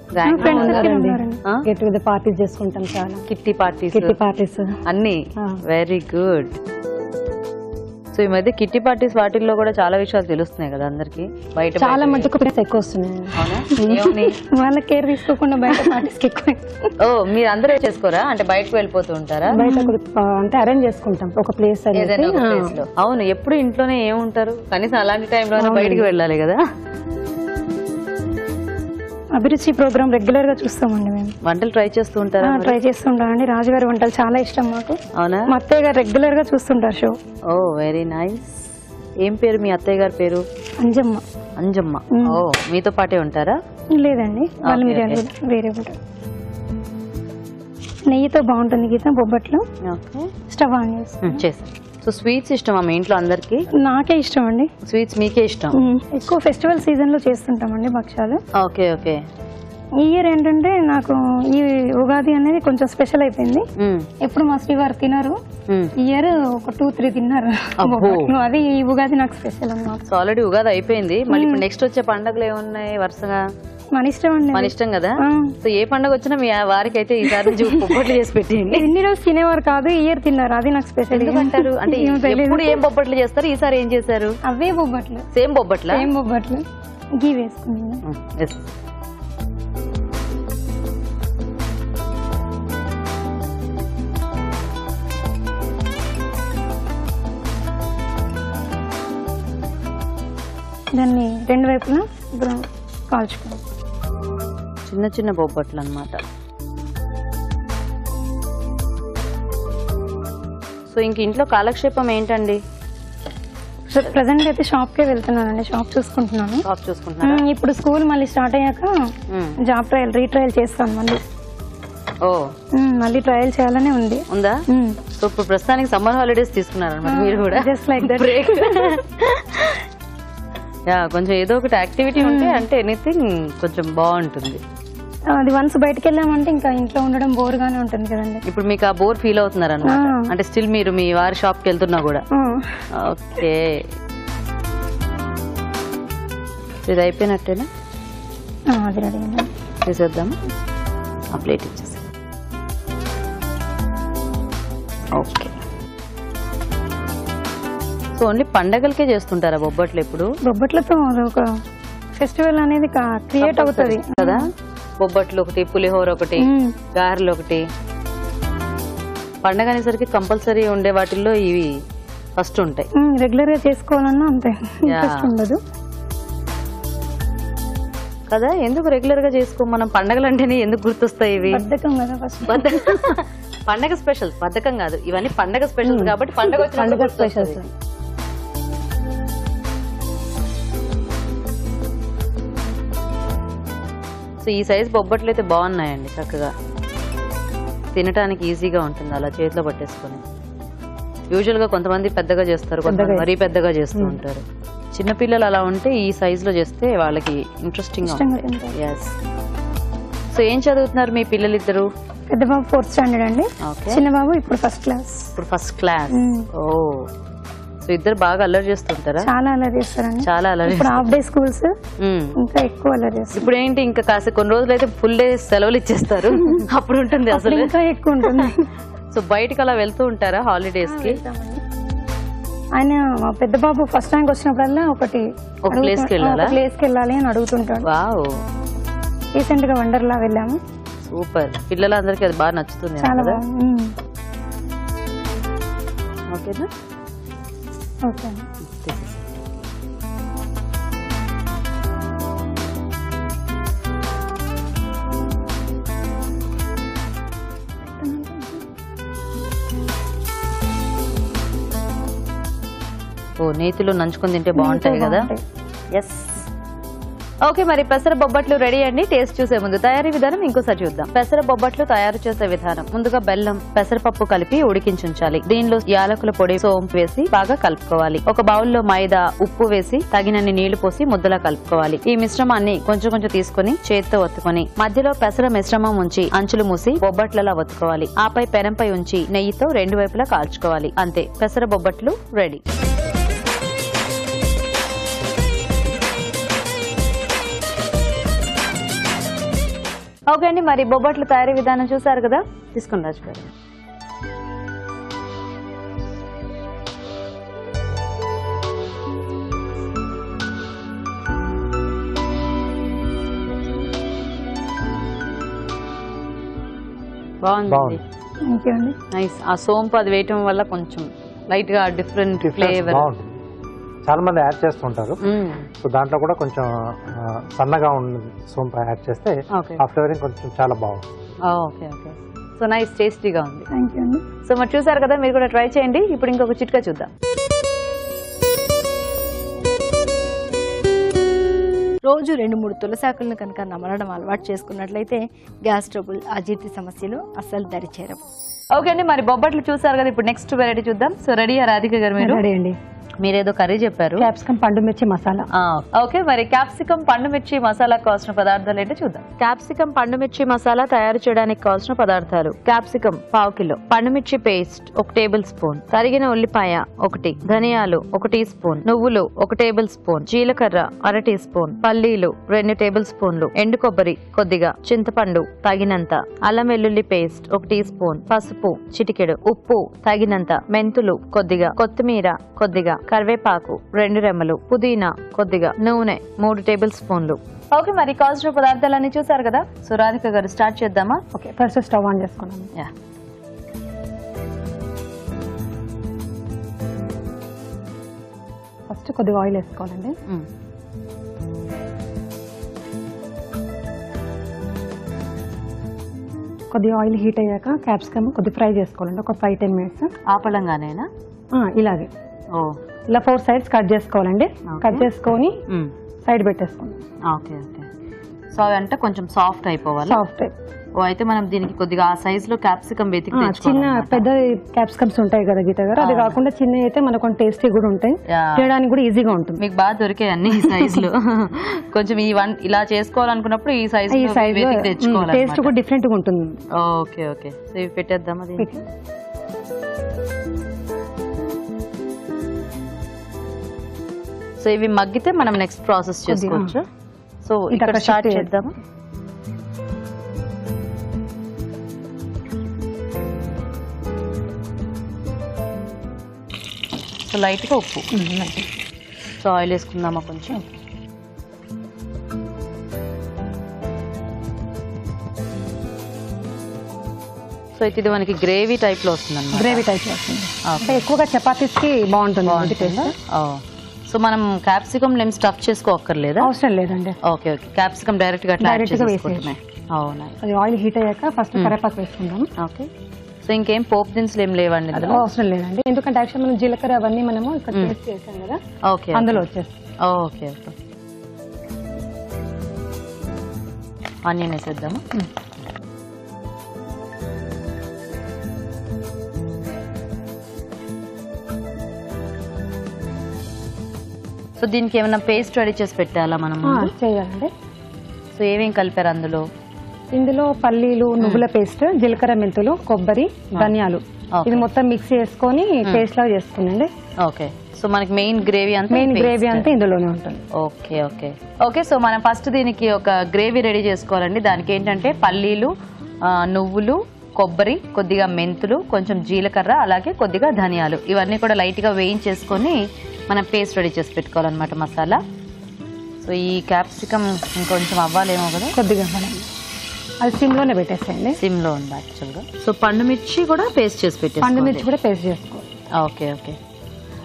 గెట్ టుగెదర్ పార్టీస్ చేసుకుంటాం చాలా. కిట్టి పార్టీస్ అన్ని. Very good. సో ఈ మధ్య కిట్టి పార్టీస్ వాటిల్లో కూడా చాలా విషయాలు తెలుస్తున్నాయి కదా అందరికి. బయట చాలా మంది ఎక్కువ వస్తున్నాయి. వాళ్ళ కేర్ తీసుకోకుండా బయట పార్టీస్ ఎక్కువ. ఓ, మీరు అందరూ చేసుకోరా? అంటే బయటకు వెళ్ళిపోతూ ఉంటారా? బయట అంటే అరేంజ్ చేసుకుంటాం ఒక ప్లేస్. అవును, ఎప్పుడు ఇంట్లోనే ఏముంటారు? కనీసం అలాంటి టైంలో బయటికి వెళ్ళాలి కదా. అభిరుచి ప్రోగ్రామ్ రెగ్యులర్ గా చూస్తామండి మేము. వంటలు ట్రై చేస్తూ ఉంటారా? ట్రై చేస్తుంటామండి. రాజుగారి వంటలు చాలా ఇష్టం మాకు. అవునా? మా అత్తయ్య గారు రెగ్యులర్ గా చూస్తుంటారు షో. ఓ, వెరీ నైస్. ఏం పేరు మీ అత్తయ్య గారి పేరు? అంజమ్మ. అంజమ్మ. ఓ, మీతో పాటే ఉంటారా? లేదండి, వాళ్ళు వేరే ఉంటారు. నెయ్యితో బాగుంటుంది గీత బొబ్బట్లు. ఓకే, స్టవ్ ఆన్ చేసి చేసాం. సో స్వీట్స్ ఇష్టమా మీ ఇంట్లో అందరికి? నాకే ఇష్టం అండి స్వీట్స్, మీకే ఇష్టం. ఎక్కువ ఫెస్టివల్ సీజన్ లో చేస్తుంటామండి భక్షాలు. Okay okay. ఈ ఇయర్ ఏంటంటే నాకు ఈ ఉగాది అనేది కొంచెం స్పెషల్ అయిపోయింది. ఎప్పుడు మా శ్రీవారు తినరు, ఈ ఇయర్ ఒక 2-3 తిన్నారు. అది ఈ ఉగాది నాకు స్పెషల్ అన్నమాట. సో ఆల్రెడీ ఉగాది అయిపోయింది, మళ్ళీ ఇప్పుడు నెక్స్ట్ వచ్చే పండుగలు ఏమున్నాయి వరుసగా? మన ఇష్టం అండి, మన ఇష్టం కదా. సో ఏ పండుగ వచ్చినా మీ వారికి అయితే ఈసారి నుంచి బొబ్బట్లు చేసి పెట్టింది. ఇన్ని రోజు తినేవారు కాదు, ఈ ఇయర్ తిన్నారు, అది నాకు స్పెషల్. ఎందుకంటారు అంటే ఎప్పుడు ఏం బొబ్బట్లు చేస్తారు, ఈసారి ఏం చేశారు? అవే బొబ్బట్లు, సేమ్ బొబ్బట్ల? సేమ్ బొబ్బట్లు గీ వేసుకున్నాను. దాన్ని 2 వైపులా కాల్చుకోవాలి. చిన్న చిన్న బొబ్బట్లు అన్నమాట. సో ఇంక ఇంట్లో కాలక్షేపం ఏంటండి? ప్రెసెంట్ అయితే షాప్ కే వెళ్తున్నానండి, షాప్ చూసుకుంటున్నాను. షాప్ చూసుకుంటున్నాను. ఇప్పుడు స్కూల్ మళ్ళీ స్టార్ట్ అయ్యాక జాబ్ ట్రయల్ రీట్రయల్ చేస్తాను మళ్ళీ. ఓ, మళ్ళీ ట్రయల్ చేయాలనే ఉంది. ఉందా? సో ఇప్పుడు ప్రస్తుతానికి సమ్మర్ హాలిడేస్ తీసుకున్నారన్నమాట మీరు కూడా. Just like that. Break. Yeah, కొంచెం ఏదో ఒకటి యాక్టివిటీ ఉంటే అంటే ఎనీథింగ్ కొంచెం బాగుంటుంది. అది వన్స్ బయటకు వెళ్ళామంటే ఇంకా ఇంట్లో ఉండడం బోర్ గానే ఉంటుంది కదండి. ఇప్పుడు మీకు ఆ బోర్ ఫీల్ అవుతున్నారు అన్నమాట, అంటే స్టిల్ మీరు మీ వారి షాప్ కి వెళ్తున్నా కూడా. ఓకే, ఇది అయిపోయినట్టేనా? అది రెడీ తీసేద్దాము, ఆ ప్లేట్ ఇచ్చేసి. ఓకే. సో ఓన్లీ పండగలకే చేస్తుంటారా బొబ్బట్లు? ఎప్పుడు బొబ్బట్లతో ఒక ఫెస్టివల్ అనేది క్రియేట్ అవుతుంది కదా. బొబ్బట్లు ఒకటి, పులిహోర ఒకటి, గారెలు ఒకటి. పండగ అనేసరికి కంపల్సరీ ఉండే వాటిల్లో ఇవి ఫస్ట్ ఉంటాయి. రెగ్యులర్ గా చేసుకోవాలన్నా అంతే ఉండదు కదా. ఎందుకు రెగ్యులర్ గా చేసుకో? మనం పండగలు అంటేనే ఎందుకు గుర్తొస్తాయి ఇవి? బద్ధకం కదా ఫస్ట్. పండగ స్పెషల్, బద్ధకం కాదు. ఇవన్నీ పండగ స్పెషల్ కాబట్టి పండగ వచ్చిన స్పెషల్. సో ఈ సైజ్ బొబ్బట్లు అయితే బాగున్నాయండి, చక్కగా తినడానికి ఈజీగా ఉంటుంది అలా చేతిలో పట్టేసుకొని. యూజువల్ గా కొంతమంది పెద్దగా చేస్తారు, కొంతమంది మరీ పెద్దగా చేస్తూ ఉంటారు. చిన్నపిల్లలు అలా ఉంటే ఈ సైజ్ లో చేస్తే వాళ్ళకి ఇంట్రెస్టింగ్ గా ఉంటుంది. ఎస్. సో ఏం చదువుతున్నారు మీ పిల్లలిద్దరు? పెద్ద బాబు 4th స్టాండర్డ్ అండి, చిన్న బాబు ఇప్పుడు ఫస్ట్ క్లాస్. ఇప్పుడు ఫస్ట్ క్లాస్. ఓ, సో ఇద్దరు బాగా అల్లరి చేస్తుంటారా? చాలా అల్లరి చేస్తారండి, చాలా అల్లరి. ఇప్పుడు హాఫ్ డే స్కూల్స్ ఇంకా ఎక్కువ అల్లరి చేస్తారు. ఇప్పుడు ఏంటి ఇంకా కాస్త కొన్ని రోజులు అయితే ఫుల్ డే సెలవులు ఇచ్చేస్తారు, అప్పుడు ఉంటుంది అసలు ఇంకా ఎక్కువ ఉంటుంది. సో బయటకు అలా వెళ్తూ ఉంటారా హాలిడేస్ కి? ఆయన మా పెద్ద బాబు ఫస్ట్ ర్యాంక్ వచ్చినప్పుడల్లా ఒక ప్లేస్ కి వెళ్ళాలి అని అడుగుతుంటాడు. వావ్. రీసెంట్ గా వండర్లా వెళ్ళాము. సూపర్. పిల్లలందరికీ అది బాగా నచ్చుతుంది చాలా. ఓకేనా? ఓకే. ఓ, నేతిలో నంచుకొని తింటే బాగుంటాయి కదా. ఎస్. ఓకే, మరి పెసర బొబ్బట్లు రెడీ అండి. టేస్ట్ చూసే ముందు తయారీ విధానం ఇంకోసారి చూద్దాం. పెసర బొబ్బట్లు తయారు చేసే విధానం: ముందుగా బెల్లం, పెసరపప్పు కలిపి ఉడికించుంచాలి. దీనిలో యాలకుల పొడి, సోంపు వేసి బాగా కలుపుకోవాలి. ఒక బౌల్లో మైదా, ఉప్పు వేసి తగినన్ని నీళ్లు పోసి ముద్దలా కలుపుకోవాలి. ఈ మిశ్రమాన్ని కొంచెం కొంచెం తీసుకుని చేత్తో ఒత్తుకొని మధ్యలో పెసర మిశ్రమం ఉంచి అంచులు మూసి బొబ్బట్లలా ఒత్తుకోవాలి. ఆపై పెనంపై ఉంచి నెయ్యితో 2 వైపులా కాల్చుకోవాలి. అంతే, పెసర బొబ్బట్లు రెడీ. ఓకే అండి, మరి బొబ్బట్లు తయారీ విధానం చూసారు కదా. తీసుకుని రాజుగారు. బాగుంది. నైస్. ఆ సోంపు అది వేయటం వల్ల కొంచెం లైట్ గా డిఫరెంట్ ఫ్లేవర్. చాలా మంది యాడ్ చేస్తుంటారు. సో దాంట్లో కూడా కొంచెం సన్నగా ఉన్న సోంపు యాడ్ చేస్తే ఆ ఫ్లేవరింగ్ కొంచెం చాలా బాగుంది. Okay okay. సో నైస్, టేస్టీగా ఉంది. థ్యాంక్ యూ అండి. సో మరి చూసారు కదా, మీరు కూడా ట్రై చేయండి. ఇప్పుడు ఇంకొక చిట్కా చూద్దాం. రోజు 2-3 తులసాకులను కనుక నమలడం అలవాటు చేసుకున్నట్లయితే గ్యాస్ ట్రబుల్, అజీర్తి సమస్యలు అస్సలు దరిచేరవు. ఓకే అండి, మరి బొబ్బట్లు చూసారు కదా, ఇప్పుడు నెక్స్ట్ వెరైటీ చూద్దాం. సో రెడీ రాధిక గారు? మీరు రెడీ అండి. మీరేదో కర్రీ చెప్పారు, క్యాప్సికమ్ పండు మిర్చి మసాలా. ఓకే, మరి క్యాప్సికమ్ పండు మిర్చి మసాలా కావాల్సిన పదార్థాలు ఏంటో చూద్దాం. క్యాప్సికమ్ పండు మిర్చి మసాలా తయారు చేయడానికి కావాల్సిన పదార్థాలు: క్యాప్సికమ్ 1/2 కిలో, పండు మిర్చి పేస్ట్ 1 టేబుల్ స్పూన్, తరిగిన ఉల్లిపాయ 1, ధనియాలు 1 టీ స్పూన్, నువ్వులు 1 టేబుల్ స్పూన్, జీలకర్ర 1/2 టీ స్పూన్, పల్లీలు 2 టేబుల్ స్పూన్లు, ఎండు కొబ్బరి కొద్దిగా, చింతపండు తగినంత, అల్లం వెల్లుల్లి పేస్ట్ 1 టీ స్పూన్, పసుపు చిటికెడు, ఉప్పు తగినంత, మెంతులు కొద్దిగా, కొత్తిమీర కొద్దిగా, కరివేపాకు 2 రెమ్మలు, పుదీనా కొద్దిగా, నూనె 3 టేబుల్ స్పూన్లు. ఓకే, మరి కావాల్సిన పదార్థాలన్నీ చూసారు కదా. సో రాధిక గారు స్టార్ట్ చేద్దామా? ఓకే, ఫస్ట్ స్టవ్ ఆన్ చేసుకున్నాము. ఫస్ట్ కొద్దిగా ఆయిల్ వేసుకోవాలండి. కొద్దిగా ఆయిల్ హీట్ అయ్యాక క్యాప్సికమ్ కొద్దిగా ఫ్రై చేసుకోవాలండి, ఒక 5-10 మినిట్స్. ఆపలంగానేనా? ఇలాగే ఇలా 4 సైడ్స్ కట్ చేసుకోవాలండి. కట్ చేసుకొని సైడ్ పెట్టేసుకోండి. Okay okay. సో అవి అంటే కొంచెం సాఫ్ట్ అయిపోవాలి. సాఫ్ట్. అయితే మనం దీనికి కొద్దిగా ఆ సైజ్ లో క్యాప్సికమ్ వెతికి చిన్న పెద్ద క్యాప్సికమ్స్ ఉంటాయి కదా గీత గారు, అది కాకుండా చిన్న అయితే మనకు కొంచెం టేస్టీ కూడా ఉంటాయి, చేయడానికి కూడా ఈజీగా ఉంటుంది. మీకు బాగా దొరికాయి అన్ని ఈ సైజ్ లో. కొంచెం ఈ ఇలా చేసుకోవాలనుకున్నప్పుడు ఈ సైజ్ తెచ్చుకోవాలి, టేస్ట్ కూడా డిఫరెంట్ గా ఉంటుంది. Okay okay. సో ఇవి పెట్టేద్దాం. అది సో ఇవి మగ్గితే మనం నెక్స్ట్ ప్రాసెస్ చేసుకోవచ్చు. సో ఇక్కడ స్టార్ట్ చేద్దాము. సో లైట్గా ఉప్పు. సో ఆయిల్ వేసుకుందామా కొంచెం. సో ఇది మనకి గ్రేవీ టైప్ లో వస్తుంది అన్నమాట. గ్రేవీ టైప్ లో వస్తుంది, అంటే ఎక్కువగా చపాతీస్ కి బాగుంటుంది. సో మనం క్యాప్సికమ్ ఏం స్టఫ్ చేసుకోక్కర్లేదా? అవసరం లేదండి. ఓకే ఓకే, క్యాప్సికమ్ డైరెక్ట్ గా వేసేసుకుంటున్నాయి. అవునా. అది ఆయిల్ హీట్ అయ్యాక ఫస్ట్ కరివేపాకు వేసుకుందాం. ఓకే. సో ఇంకేం పోపు దినుసులు ఏం లేవండి? అవసరం లేదండి, ఎందుకంటే యాక్చువల్ మనం జీలకర్ర అవన్నీ మనము ఇక్కడ పేస్ట్ చేసాం కదా. ఓకే, అందులో వచ్చేస్తాం. Okay okay. ఆనియన్ వేసేద్దాము. సో దీనికి ఏమైనా పేస్ట్ రెడీ చేసి పెట్టాలా మనం? చేయాలండి. సో ఏమేం కలిపారు అందులో? ఇందులో పల్లీలు, నువ్వుల పేస్ట్, జీలకర్ర, మెంతులు, కొబ్బరి, ధనియాలు, ఇది మొత్తం మిక్స్ చేసుకొని పేస్ట్ లాగా చేసుకునండి. ఓకే. సో మనకి మెయిన్ గ్రేవీ అంతా ఇందులోనే ఉంటుంది. Okay okay okay. సో మనం ఫస్ట్ దీనికి ఒక గ్రేవీ రెడీ చేసుకోవాలండి. దానికి ఏంటంటే పల్లీలు, నువ్వులు, కొబ్బరి, కొద్దిగా మెంతులు, కొంచెం జీలకర్ర, అలాగే కొద్దిగా ధనియాలు, ఇవన్నీ కూడా లైట్ గా వేయించేసుకొని మనం పేస్ట్ రెడీ చేసి పెట్టుకోవాలన్నమాట, మసాలా. సో ఈ క్యాప్సికమ్ ఇంకొంచెం అవ్వాలేమో కదా, కొద్దిగా అది సిమ్ లోనే పెట్టేసేయండి. సిమ్ లో ఉంది యాక్చువల్గా. సో పండు మిర్చి కూడా పేస్ట్ చేసి పెట్టేసి, పండు మిర్చి కూడా పేస్ట్ చేసుకోవాలి. Okay okay.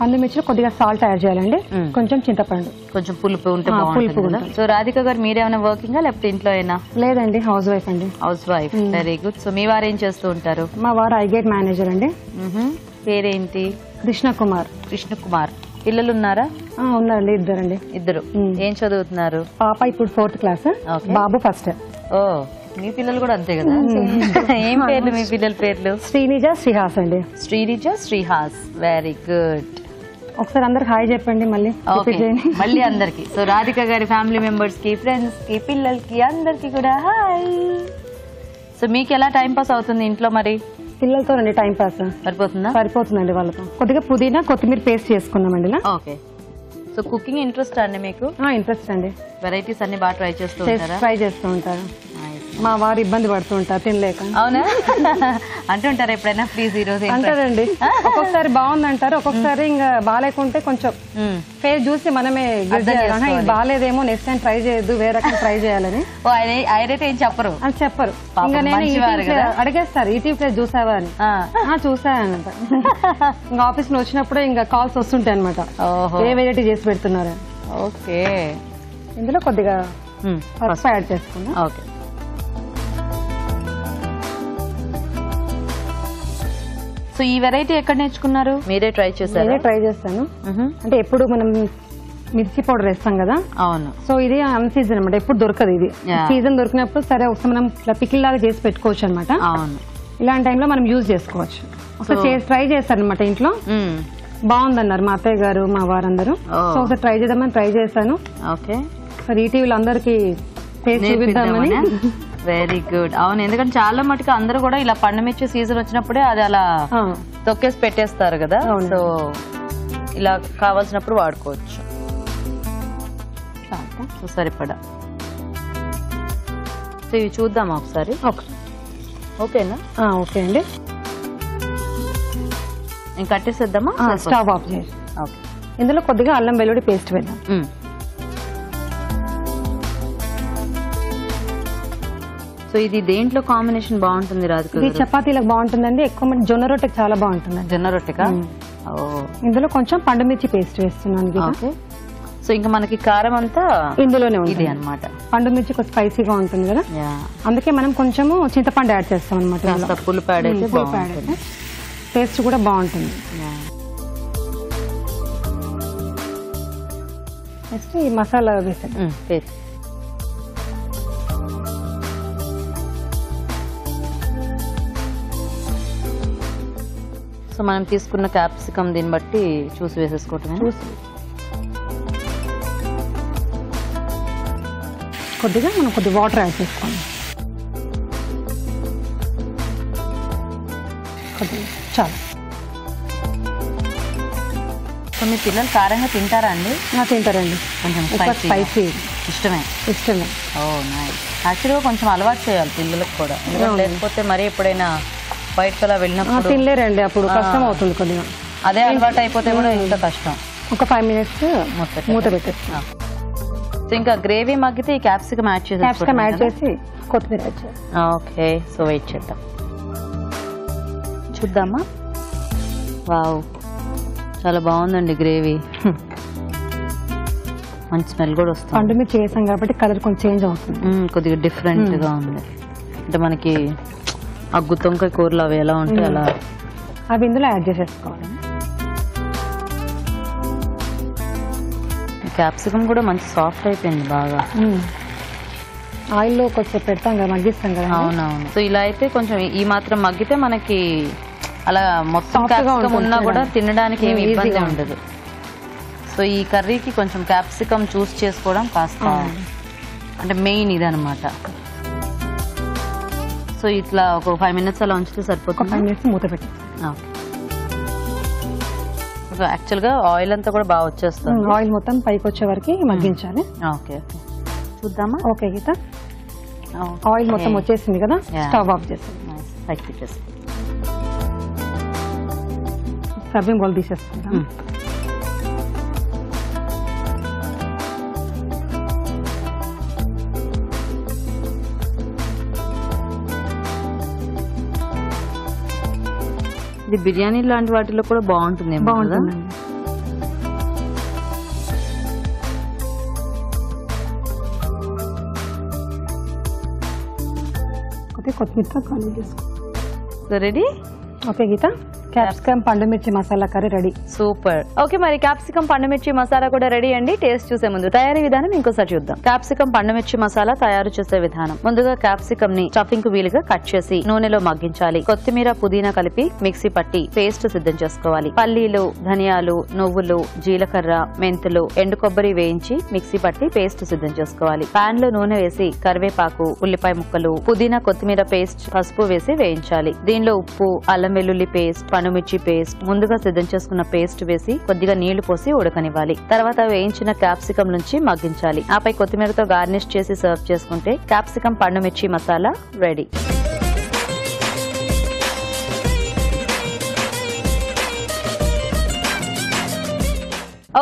పండు మిర్చిలో కొద్దిగా సాల్ట్ యాడ్ చేయాలండి, కొంచెం చింతపండు, కొంచెం పులుపు ఉంటే బాగుంటుంది. సో రాధిక గారు మీరేమైనా వర్కింగ్ లేకపోతే ఇంట్లో అయినా? లేదండి, హౌస్ వైఫ్ అండి. Housewife, very good. So మీ వారు ఏం చేస్తూ ఉంటారు? మా వారు ఐగేట్ మేనేజర్ అండి. పేరేంటి? కృష్ణకుమార్. కృష్ణకుమార్. పిల్లలు ఉన్నారా? ఉన్నారండి, ఇద్దరండి. ఇద్దరు. ఏం చదువుతున్నారు? పాప ఇప్పుడు 4th క్లాస్, బాబు ఫస్ట్. ఓ, మీ పిల్లలు కూడా అంతే కదా. ఏం పేర్లు మీ పిల్లల పేర్లు? శ్రీనిజ, శ్రీహాస్ అండి. Srinija, Srihas, very good. ఒకసారి అందరికి హాయ్ చెప్పండి మళ్ళీ అందరికి. సో రాధిక గారి ఫ్యామిలీ మెంబర్స్ కి, ఫ్రెండ్స్ కి, పిల్లలకి, అందరికి కూడా హాయ్. సో మీకు ఎలా టైం పాస్ అవుతుంది ఇంట్లో? మరి పిల్లలతో రండి టైం పాస్ సరిపోతుందండి వాళ్ళతో. కొద్దిగా పుదీనా, కొత్తిమీర పేస్ట్ చేసుకున్నామండి. ఓకే. సో కుకింగ్ ఇంట్రెస్ట్ అండి మీకు? ఇంట్రెస్ట్ అండి. వెరైటీస్ అన్ని బాగా ట్రై చేస్తూ ఉంటారు. మా వారు ఇబ్బంది పడుతూ ఉంటారు తినలేక. అవునా? అంటుంటారు ఎప్పుడైనా ప్లీజ్ ఈ రోజు అంటారండి. ఒక్కొక్కసారి బాగుంది అంటారు, ఒక్కొక్కసారి ఇంకా బాగాలేకుంటే కొంచెం ఫేస్ చూసి మనమే బాగాలేదేమో, నెక్స్ట్ టైం ట్రై చేయొద్దు, వేరే రకం ట్రై చేయాలని. అయితే ఏం చెప్పరు అని చెప్పరు. ఇంకా నేను అడిగేస్తారు, యూట్యూబ్ ప్లేస్ చూసావా అని. చూసానంట. ఇంకా ఆఫీస్ లో వచ్చినప్పుడు ఇంకా కాల్స్ వస్తుంటాయి అనమాట, ఏ వెరైటీ చేసి పెడుతున్నారు. ఓకే. ఇందులో కొద్దిగా పసుపు యాడ్ చేసుకున్నా. ఓకే. సో ఈ వెరైటీ ఎక్కడ నేర్చుకున్నారు? మీరే ట్రై చేశారు? ట్రై చేస్తాను. అంటే ఎప్పుడు మనం మిర్చి పౌడర్ వేస్తాం కదా. అవును. సో ఇది అన్ సీజన్ అనమాట, ఎప్పుడు దొరకదు ఇది. సీజన్ దొరికినప్పుడు సరే ఒకసారి మనం ఇట్లా పికిల్ లాగా చేసి పెట్టుకోవచ్చు అనమాట. అవును. ఇలాంటి టైంలో మనం యూజ్ చేసుకోవచ్చు. ఒకసారి ట్రై చేస్తారనమాట ఇంట్లో, బాగుందన్నారు మా అత్తయ్య గారు మా వారందరూ. సో ఒకసారి ట్రై చేద్దామని ట్రై చేశాను. ఓకే. మరి ఈటీవీలో అందరికి టేస్ట్ చూపిద్దామని. Very good. అవును, ఎందుకంటే చాలా మటుకు అందరూ కూడా ఇలా పండుమిర్చి సీజన్ వచ్చినప్పుడే అది అలా తొక్కేసి పెట్టేస్తారు కదా. సో ఇలా కావాల్సినప్పుడు వాడుకోవచ్చు. సో సరిపడా. సో ఇవి చూద్దామా ఒకసారి? ఓకేనా? ఓకే అండి. నేను కట్టేసేద్దామా? స్టవ్ ఆఫ్ చేసి ఇందులో కొద్దిగా అల్లం వెల్లుల్లి పేస్ట్ వేద్దాం. సో ఇది దేంట్లో కాంబినేషన్ బాగుంటుంది రాధిక? ఇది చపాతీలకు బాగుంటుందండి, ఎక్కువ మంది జొన్న రొట్టెకి చాలా బాగుంటుందండి. జొన్న రొట్టెకా? ఇందులో కొంచెం పండుమిర్చి పేస్ట్ వేస్తున్నాను. సో ఇంకా మనకి కారం అంతా ఇందులోనే ఇది అనమాట. పండుమిర్చి కొంచెం స్పైసీగా ఉంటుంది కదా, అందుకే మనం కొంచెము చింతపండు యాడ్ చేస్తాం అనమాట. పులుపు యాడ్ అయితే టేస్ట్ కూడా బాగుంటుంది. నెక్స్ట్ ఈ మసాలా వేసాం. సో మనం తీసుకున్న క్యాప్సికమ్ దీన్ని బట్టి చూసి వేసేసుకోవటం. కొద్దిగా మనం కొద్దిగా వాటర్ యాడ్ చేసుకోండి. కొద్దిగా చాలు. సో మీ పిల్లలు కారంగా తింటారా అండి? తింటారండి, కొంచెం స్పైసీ ఇష్టమే. యాక్చువల్గా కొంచెం అలవాటు చేయాలి పిల్లలకు కూడా, లేకపోతే మరి ఎప్పుడైనా బయటకు అలా వెళ్ళినప్పుడు తినలేరండి, అప్పుడు కష్టం అవుతుంది కొద్దిగా. అదే అలవాటు అయిపోతే కూడా ఇంకా కష్టం. ఒక 5 minutes మూత పెట్టేస్తాం. సో ఇంకా గ్రేవీ మగ్గితే ఈ క్యాప్సికమ్ యాడ్ చేసి కొత్తిమీర యాడ్ చేసి. ఓకే. సో వెయిట్ చేద్దాం, చూద్దామా? వావ్, చాలా బాగుందండి గ్రేవీ. మంచి స్మెల్ కూడా వస్తుంది. పండుమిర్చి చేసాం కాబట్టి కలర్ కొంచెం చేంజ్ అవుతుంది, కొద్దిగా డిఫరెంట్ గా ఉంది. అంటే మనకి అగ్గు తొంకాయ కూరలు అవి ఎలా ఉంటాయి అలా అవి ఇందులో యాడ్ చేసేసుకోవాలి. క్యాప్సికమ్ కూడా మంచి సాఫ్ట్ అయిపోయింది బాగా. ఆయిల్లో కొంచెం పెడతాం కదా, మగ్గిస్తాం కదా. అవునవును. సో ఇలా అయితే కొంచెం ఈ మాత్రం మగ్గితే మనకి అలా మొత్తం క్యాప్సికమ్ ఉన్నా కూడా తినడానికి ఏమి ఇబ్బంది ఉండదు. సో ఈ కర్రీకి కొంచెం క్యాప్సికమ్ చూస్ చేసుకోవడం కాస్త అంటే మెయిన్ ఇదనమాట. సో ఇట్లా ఒక 5 minutes అలా ఉంచితే సరిపోతుంది. 5 minutes మూత పెట్టి. యాక్చువల్గా ఆయిల్ అంతా కూడా బాగా వచ్చేస్తుంది. ఆయిల్ మొత్తం పైకి వచ్చే వరకు మగ్గించాలి. ఓకే ఓకే, చూద్దామా? ఓకే గీత, ఆయిల్ మొత్తం వచ్చేసింది కదా, స్టవ్ ఆఫ్ చేస్తాం. పైకి పెట్టేసి సర్వింగ్ బౌల్ తీసేసుకుంటాం. ఇది బిర్యానీ లాంటి వాటిలో కూడా బాగుంటుంది. బాగుంటుంది. కొత్తిమీర కాల్ చేసుకో. So ready. Okay Geetha, capsicum పండుమిర్చి masala curry ready. Super. Okay, మరి క్యాప్సికమ్ పండుమిర్చి మసాలా కూడా రెడీ అండి. టేస్ట్ చూసే ముందు తయారీ విధానం ఇంకోసారి చూద్దాం. క్యాప్సికమ్ పండుమిర్చి మసాలా తయారు చేసే విధానం. ముందుగా క్యాప్సికమ్ ని స్టఫింగ్ కు వీలుగా కట్ చేసి నూనెలో మగ్గించాలి. కొత్తిమీర, పుదీనా కలిపి మిక్సీ పట్టి పేస్ట్ సిద్ధం చేసుకోవాలి. పల్లీలు, ధనియాలు, నువ్వులు, జీలకర్ర, మెంతులు, ఎండు కొబ్బరి వేయించి మిక్సీ పట్టి పేస్ట్ సిద్ధం చేసుకోవాలి. పాన్ లో నూనె వేసి కరివేపాకు, ఉల్లిపాయ ముక్కలు, పుదీనా, కొత్తిమీర పేస్ట్, పసుపు వేసి వేయించాలి. దీనిలో ఉప్పు, అల్లం వెల్లుల్లి పేస్ట్, పండుమిర్చి పేస్ట్, ముందుగా సిద్ధం చేసుకున్న పేస్ట్ వేసి కొద్దిగా నీళ్లు పోసి ఉడకనివ్వాలి. తర్వాత వేయించిన క్యాప్సికం నుంచి మగ్గించాలి. ఆపై కొత్తిమీరతో గార్నిష్ చేసి సర్వ్ చేసుకుంటే క్యాప్సికం పండుమిర్చి మసాలా రెడీ.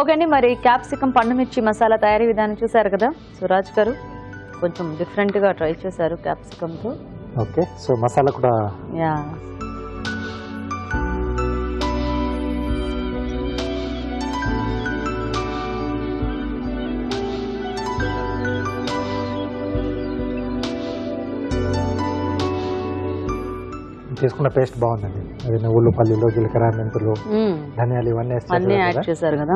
ఓకే అండి, మరి క్యాప్సికం పండుమిర్చి మసాలా తయారీ విధానం చూసారు కదా. సురాజ్ గారు కొంచెం డిఫరెంట్ గా ట్రై చేశారు క్యాప్సికమ్ తో. ఓకే, సో మసాలా కూడా యా తీసుకున్న పేస్ట్ బాగుందండి. అది నువ్వులు, పల్లీలు, జీలకర్ర, మెంతులు, ధనియాలు ఇవన్నీ యాడ్ చేశారు కదా.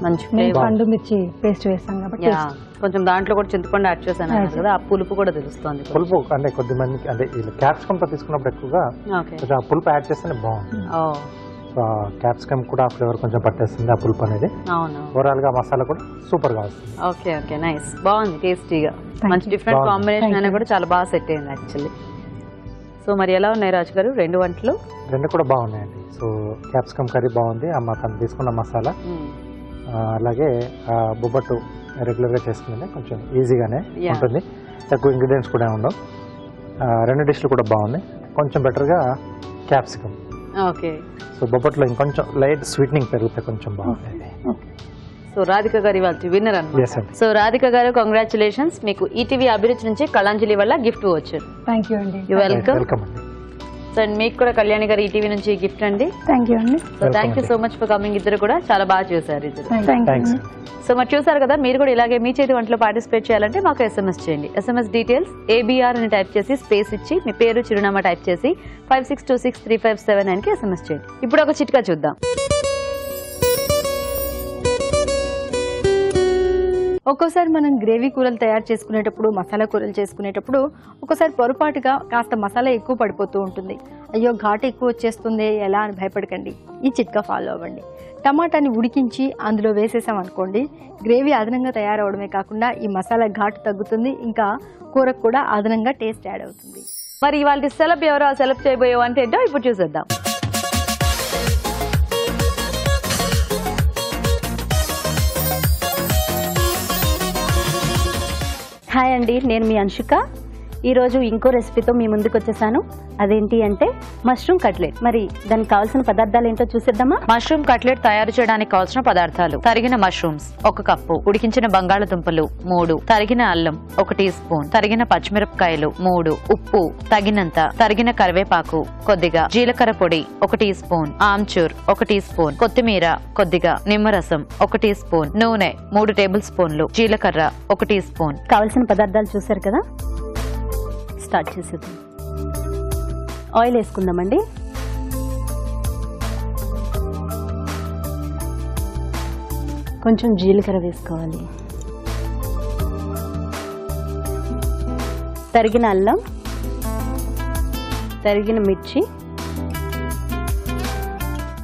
మంచి మేము ఫ్లేవర్. పండు మిర్చి పేస్ట్ వేస్తాం కాబట్టి యా, కొంచెం దాంట్లో కూడా చింతపండు యాడ్ చేశాను అన్నారు కదా, ఆ పులుపు కూడా తెలుస్తుంది. పులుపు అంటే కొద్ది మందికి అంటే క్యాప్సికమ్ తో తీసుకున్నప్పుడు ఎక్కువగా ఓకే. కొంచెం ఆ పులుపు యాడ్ చేస్తేనే బాగుంటుంది. ఓ సో క్యాప్సికమ్ కూడా ఆ ఫ్లేవర్ కొంచెం పట్టేస్తుంది ఆ పులుపు అనేది. అవును. ఓవరాల్ గా మసాలా కూడా సూపర్ గా వస్తుంది. ఓకే ఓకే, నైస్, బాగుంది, టేస్టీగా, మంచి డిఫరెంట్ బాగుంది. కాంబినేషన్ అయినా కూడా చాలా బాగా సెట్ అయింది యాక్చువల్లీ. సో మరి ఎలా ఉన్నాయి రాజు గారు రెండు వంటలు? రెండు కూడా బాగున్నాయండి. సో క్యాప్సికమ్ కర్రీ బాగుంది, తను తీసుకున్న మసాలా, అలాగే బొబ్బట్టు రెగ్యులర్గా చేసుకునే కొంచెం ఈజీగానే Yeah. ఉంటుంది, ఎక్కువ ఇంగ్రీడియంట్స్ కూడా ఉండవు. రెండు డిష్లు కూడా బాగున్నాయి. కొంచెం బెటర్గా క్యాప్సికమ్. ఓకే. సో బొబ్బట్లో ఇంకొంచెం లైట్ స్వీట్నింగ్ పెరిగితే కొంచెం బాగుంటుంది. సో రాధిక గారు ఇవాళ విన్నర్ Yes, అన్నమాట. sir. సో రాధిక గారు కంగ్రాచులేషన్స్, మీకు ఈటీవీ అభిరుచి నుంచి కళాంజలి వల్ల గిఫ్ట్ వచ్చారు. థ్యాంక్ యూ అండి. You welcome. వెల్కమ్ అండి. సో మీకు కూడా కళ్యాణి గారు ఈటీవీ నుంచి గిఫ్ట్ అండి. థ్యాంక్ యూ అండి. So thank you so much for coming. ఇద్దరు కూడా చాలా బాగా చూసారు ఇద్దరు. థ్యాంక్స్. సో మరి చూసారు కదా, మీరు కూడా ఇలాగే మీ చేతి వంటలో పార్టిసిపేట్ చేయాలంటే మాకు SMS చేయండి. SMS డీటెయిల్స్ ABR అని టైప్ చేసి స్పేస్ ఇచ్చి మీ పేరు చిరునామా టైప్ చేసి 56263579కి SMS చేయండి. ఇప్పుడు ఒక చిట్కా చూద్దాం. ఒక్కోసారి మనం గ్రేవీ కూరలు తయారు చేసుకునేటప్పుడు, మసాలా కూరలు చేసుకునేటప్పుడు ఒక్కోసారి పొరపాటుగా కాస్త మసాలా ఎక్కువ పడిపోతూ ఉంటుంది. అయ్యో ఘాటు ఎక్కువ వచ్చేస్తుంది ఎలా అని భయపడకండి, ఈ చిట్కా ఫాలో అవ్వండి. టమాటాని ఉడికించి అందులో వేసేసాం అనుకోండి, గ్రేవీ అదనంగా తయారవడమే కాకుండా ఈ మసాలా ఘాటు తగ్గుతుంది, ఇంకా కూరకు కూడా అదనంగా టేస్ట్ యాడ్ అవుతుంది. మరి ఇవాళ సెలబ్ ఎవరో సెలబ్ చేయబోయే వంట ఏంటో ఇప్పుడు చూసేద్దాం. హాయ్ అండి, నేను మీ అంశుక. ఈరోజు ఇంకో రెసిపీతో మీ ముందుకు వచ్చేసాను. అదేంటి అంటే మష్రూమ్ కట్లెట్. మరి దానికి కావాల్సిన పదార్థాలు ఏంటో చూసేద్దామా? మష్రూమ్ కట్లెట్ తయారు చేయడానికి కావాల్సిన పదార్థాలు: తరిగిన మష్రూమ్స్ 1 కప్పు, ఉడికించిన బంగాళదుంపలు 3, తరిగిన అల్లం 1 టీ స్పూన్, తరిగిన పచ్చిమిరపకాయలు 3, ఉప్పు తగినంత, తరిగిన కరివేపాకు కొద్దిగా, జీలకర్ర పొడి 1 teaspoon, amchur 1 teaspoon, కొత్తిమీర కొద్దిగా, నిమ్మరసం 1 టీ స్పూన్, నూనె 3 టేబుల్ స్పూన్లు, జీలకర్ర 1 టీ స్పూన్. కావలసిన పదార్థాలు చూసారు కదా, స్టార్ట్ చేసేద్దాం. ఆయిల్ వేసుకుందామండి. కొంచెం జీలకర్ర వేసుకోవాలి, తరిగిన అల్లం, తరిగిన మిర్చి,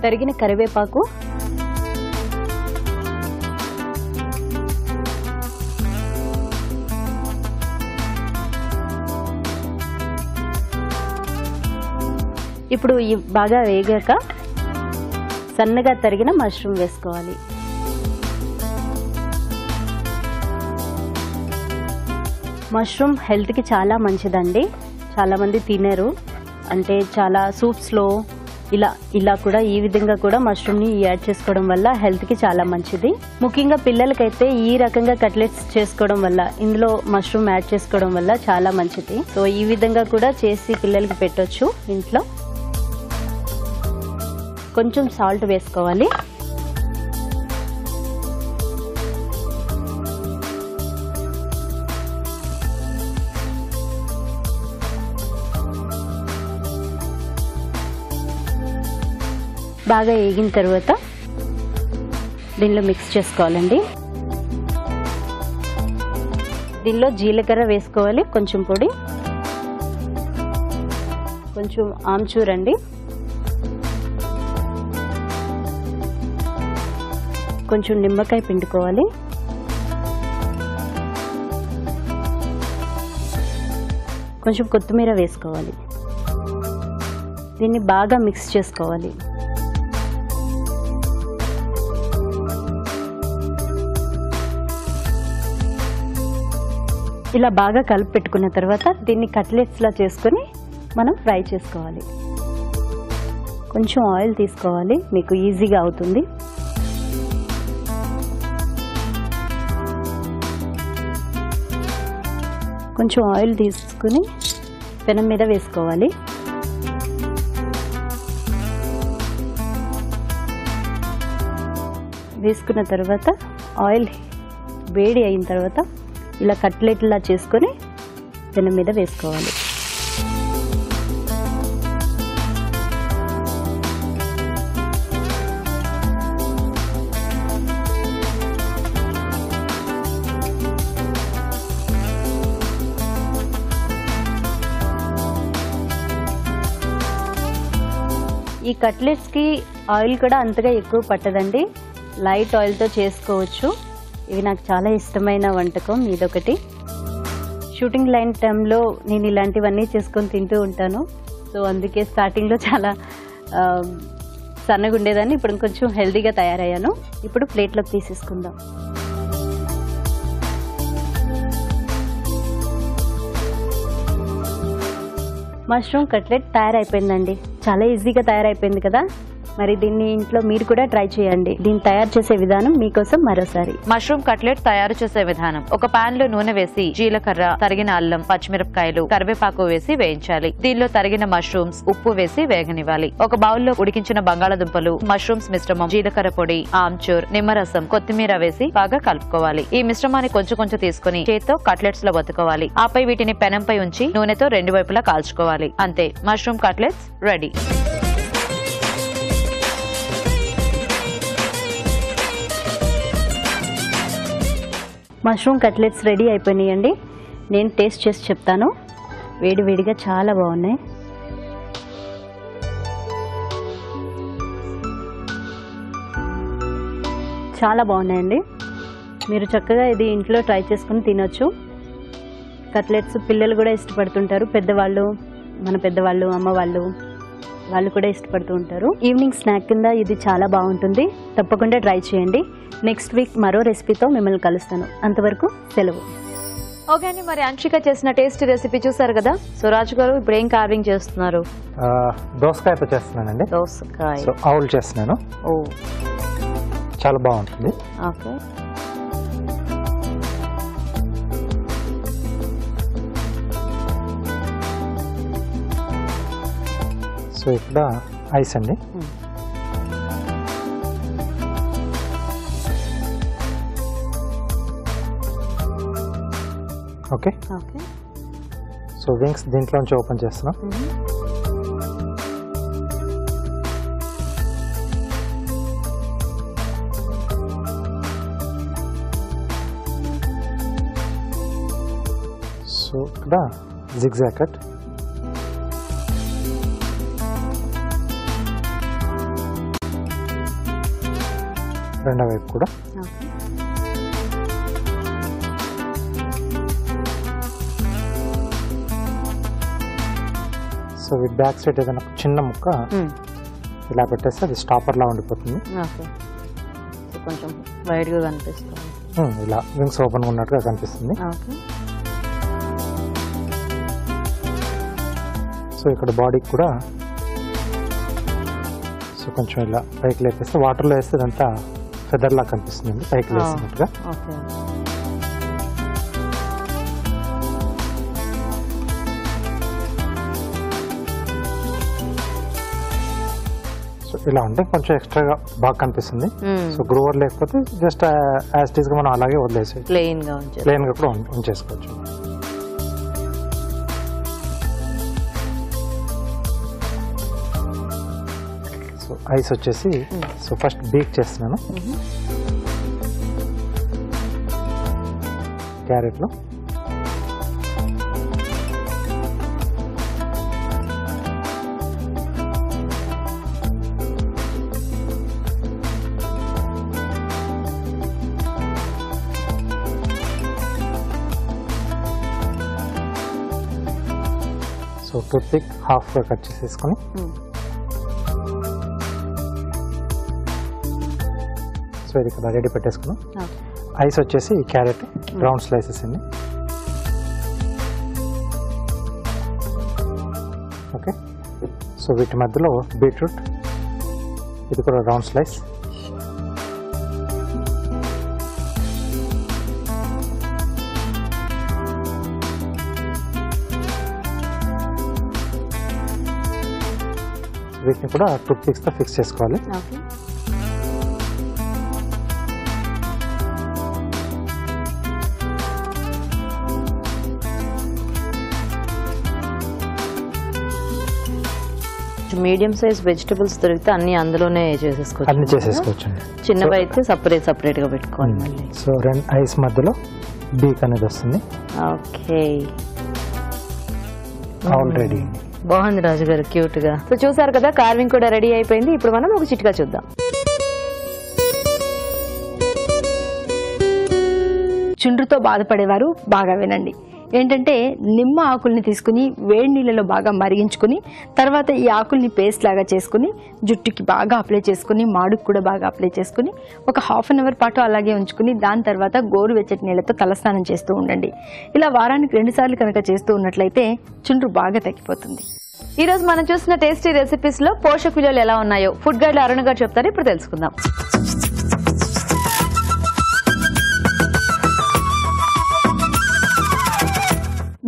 తరిగిన కరివేపాకు, ఇప్పుడు ఈ బాగా వేగాక సన్నగా తరిగిన మష్రూమ్ వేసుకోవాలి. మష్రూమ్ హెల్త్కి చాలా మంచిదండి, చాలామంది తినరు. అంటే చాలా సూప్స్లో ఇలా కూడా ఈ విధంగా కూడా మష్రూమ్ని యాడ్ చేసుకోవడం వల్ల హెల్త్కి చాలా మంచిది. ముఖ్యంగా పిల్లలకైతే ఈ రకంగా కట్లెట్స్ చేసుకోవడం వల్ల, ఇందులో మష్రూమ్ యాడ్ చేసుకోవడం వల్ల చాలా మంచిది. సో ఈ విధంగా కూడా చేసి పిల్లలకి పెట్టొచ్చు ఇంట్లో. కొంచెం సాల్ట్ వేసుకోవాలి. బాగా వేగిన తర్వాత దీనిలో మిక్స్ చేసుకోవాలండి. దీనిలో జీలకర్ర వేసుకోవాలి, కొంచెం పొడి, కొంచెం ఆమ్చూర్ అండి, కొంచెం నిమ్మకాయ పిండుకోవాలి, కొంచెం కొత్తిమీర వేసుకోవాలి. దీన్ని బాగా మిక్స్ చేసుకోవాలి. ఇలా బాగా కలిపి పెట్టుకున్న తర్వాత దీన్ని కట్లెట్స్లా చేసుకొని మనం ఫ్రై చేసుకోవాలి. కొంచెం ఆయిల్ తీసుకోవాలి, మీకు ఈజీగా అవుతుంది. కొంచెం ఆయిల్ తీసుకుని పెనం మీద వేసుకోవాలి. వేసుకున్న తర్వాత ఆయిల్ వేడి అయిన తర్వాత ఇలా కట్లెట్లా చేసుకొని పెనం మీద వేసుకోవాలి. ఈ కట్లెట్స్కి ఆయిల్ కూడా అంతగా ఎక్కువ పట్టదండి, లైట్ ఆయిల్తో చేసుకోవచ్చు. ఇవి నాకు చాలా ఇష్టమైన వంటకం ఇదొకటి. షూటింగ్ లైన్ టైంలో నేను ఇలాంటివన్నీ చేసుకొని తింటూ ఉంటాను. సో అందుకే స్టార్టింగ్లో చాలా సన్నగా ఉండేదాన్ని, ఇప్పుడు కొంచెం హెల్తీగా తయారయ్యాను. ఇప్పుడు ప్లేట్లోకి తీసేసుకుందాం. మష్రూమ్ కట్లెట్ తయారైపోయిందండి. చాలా ఈజీగా తయారైపోయింది కదా. మరి దీన్ని ఇంట్లో మీరు కూడా ట్రై చేయండి. దీన్ని తయారు చేసే విధానం మీకోసం మరోసారి. మష్రూమ్ కట్లెట్ తయారు చేసే విధానం: ఒక పాన్ లో నూనె వేసి జీలకర్ర, తరిగిన అల్లం, పచ్చిమిరపకాయలు, కరివేపాకు వేసి వేయించాలి. దీనిలో తరిగిన మష్రూమ్స్, ఉప్పు వేసి వేగనివ్వాలి. ఒక బౌల్లో ఉడికించిన బంగాళాదుంపలు, మష్రూమ్స్ మిశ్రమం, జీలకర్ర పొడి, ఆమ్చూర్, నిమ్మరసం, కొత్తిమీర వేసి బాగా కలుపుకోవాలి. ఈ మిశ్రమాన్ని కొంచెం కొంచెం తీసుకుని చేత్తో కట్లెట్స్ లో వత్తుకోవాలి. ఆపై వీటిని పెనంపై ఉంచి నూనెతో 2 వైపులా కాల్చుకోవాలి. అంతే, mushroom cutlets ready. Mushroom cutlets ready అయిపోయినాయండి. నేను టేస్ట్ చేసి చెప్తాను. వేడివేడిగా చాలా బాగున్నాయి. చాలా బాగున్నాయండి. మీరు చక్కగా ఇది ఇంట్లో ట్రై చేసుకుని తినొచ్చు. కట్లెట్స్ పిల్లలు కూడా ఇష్టపడుతుంటారు, పెద్దవాళ్ళు, మన పెద్దవాళ్ళు, అమ్మ వాళ్ళు కూడా ఇష్టపడుతూ ఉంటారు. ఈవినింగ్ స్నాక్ కింద ఇది చాలా బాగుంటుంది. తప్పకుండా ట్రై చేయండి. నెక్స్ట్ వీక్ మరో రెసిపీతో మిమ్మల్ని కలుస్తాను. అంతవరకు సెలవు. ఓకే అండి, మరి అంశిక చేసిన టేస్టీ రెసిపీ చూసారు కదా. సో రాజు గారు ఇప్పుడు ఏం కార్వింగ్ చేస్తున్నారు? దోసకాయతో చేస్తున్నానండి. దోసకాయ. సో ఆవులు చేస్తున్నాను. ఓ, చాలా బాగుంటుంది. ఓకే. సో ఇక్కడ ఐస్ అండి. ఓకే. ఓకే. సో వింగ్స్ దీంట్లోంచి ఓపెన్ చేస్తున్నాం. సో ఇక్కడ జిగ్జాగ్ కట్. రెండో వైపు కూడా. సో విత్ బ్యాక్ సైడ్ ఏదైనా చిన్న ముక్క ఇలా పెట్టేస్తే అది స్టాపర్ లా ఉండిపోతుంది. ఓకే. సో కొంచెం వైడ్ గా కనిపిస్తుంది. ఇలా వింగ్స్ ఓపెన్ ఉన్నట్టుగా కనిపిస్తుంది. ఓకే. సో ఇక్కడ బాడీకి కూడా సో కొంచెం ఇలా పైకి లేపేస్తే వాటర్లో వేస్తే ఇదంతా ఫెదర్ లా కనిపిస్తుంది, పైకి లేసినట్టుగా. ఓకే. సో ఇలా ఉంటే కొంచెం ఎక్స్ట్రాగా బాగా కనిపిస్తుంది. సో గ్రోవర్ లేకపోతే జస్ట్ యాజ్ ఇట్ ఈస్ గా మనం అలాగే వదిలేసి ప్లెయిన్ గా కూడా ఉంచేసుకోవచ్చు. సో ఐస్ వచ్చేసి సో ఫస్ట్ బేక్ చేస్తున్నాను. క్యారెట్లో సో టూత్ పిక్ హాఫ్గా కట్ చేసేసుకొని సో ఇది ఇక్కడ రెడీ పెట్టేసుకున్నాం. ఐస్ వచ్చేసి క్యారెట్ రౌండ్ స్లైసెస్ అండి. ఓకే. సో వీటి మధ్యలో బీట్రూట్, ఇది కూడా రౌండ్ స్లైస్. వీటిని కూడా టూత్ పిక్స్తో ఫిక్స్ చేసుకోవాలి. మీడియం సైజ్ వెజిటబుల్స్ దొరికితే అన్ని అందులోనే అన్ని చేసేసుకోవచ్చు. చేసేసుకోవచ్చండి. చిన్నవి అయితే సపరేట్ గా పెట్టుకోవాలి మళ్ళీ. సో రెండు ఐస్ మధ్యలో బీక్ అనేది వస్తుంది. ఓకే. ఆల్రెడీ బాగుంది రాజు గారు, క్యూట్ గా. సో చూసారు కదా, కార్వింగ్ కూడా రెడీ అయిపోయింది. ఇప్పుడు మనం ఒక చిట్కా చూద్దాం. చుండ్రుతో బాధపడేవారు బాగా వినండి. ఏంటంటే నిమ్మ ఆకుల్ని తీసుకుని వేడి నీళ్ళలో బాగా మరిగించుకుని తర్వాత ఈ ఆకుల్ని పేస్ట్ లాగా చేసుకుని జుట్టుకి బాగా అప్లై చేసుకుని మాడుకు కూడా బాగా అప్లై చేసుకుని ఒక హాఫ్ అన్ అవర్ పాటు అలాగే ఉంచుకుని దాని తర్వాత గోరువెచ్చటి నీళ్ళతో తలస్నానం చేస్తూ ఉండండి. ఇలా వారానికి 2 సార్లు కనుక చేస్తూ ఉన్నట్లయితే చుండ్రు బాగా తగ్గిపోతుంది. ఈ రోజు మనం చూసిన టేస్టీ రెసిపీస్ లో పోషక విలువలు ఎలా ఉన్నాయో ఫుడ్ గైడ్ అరుణ్ గారు చెప్తారు. ఇప్పుడు తెలుసుకుందాం.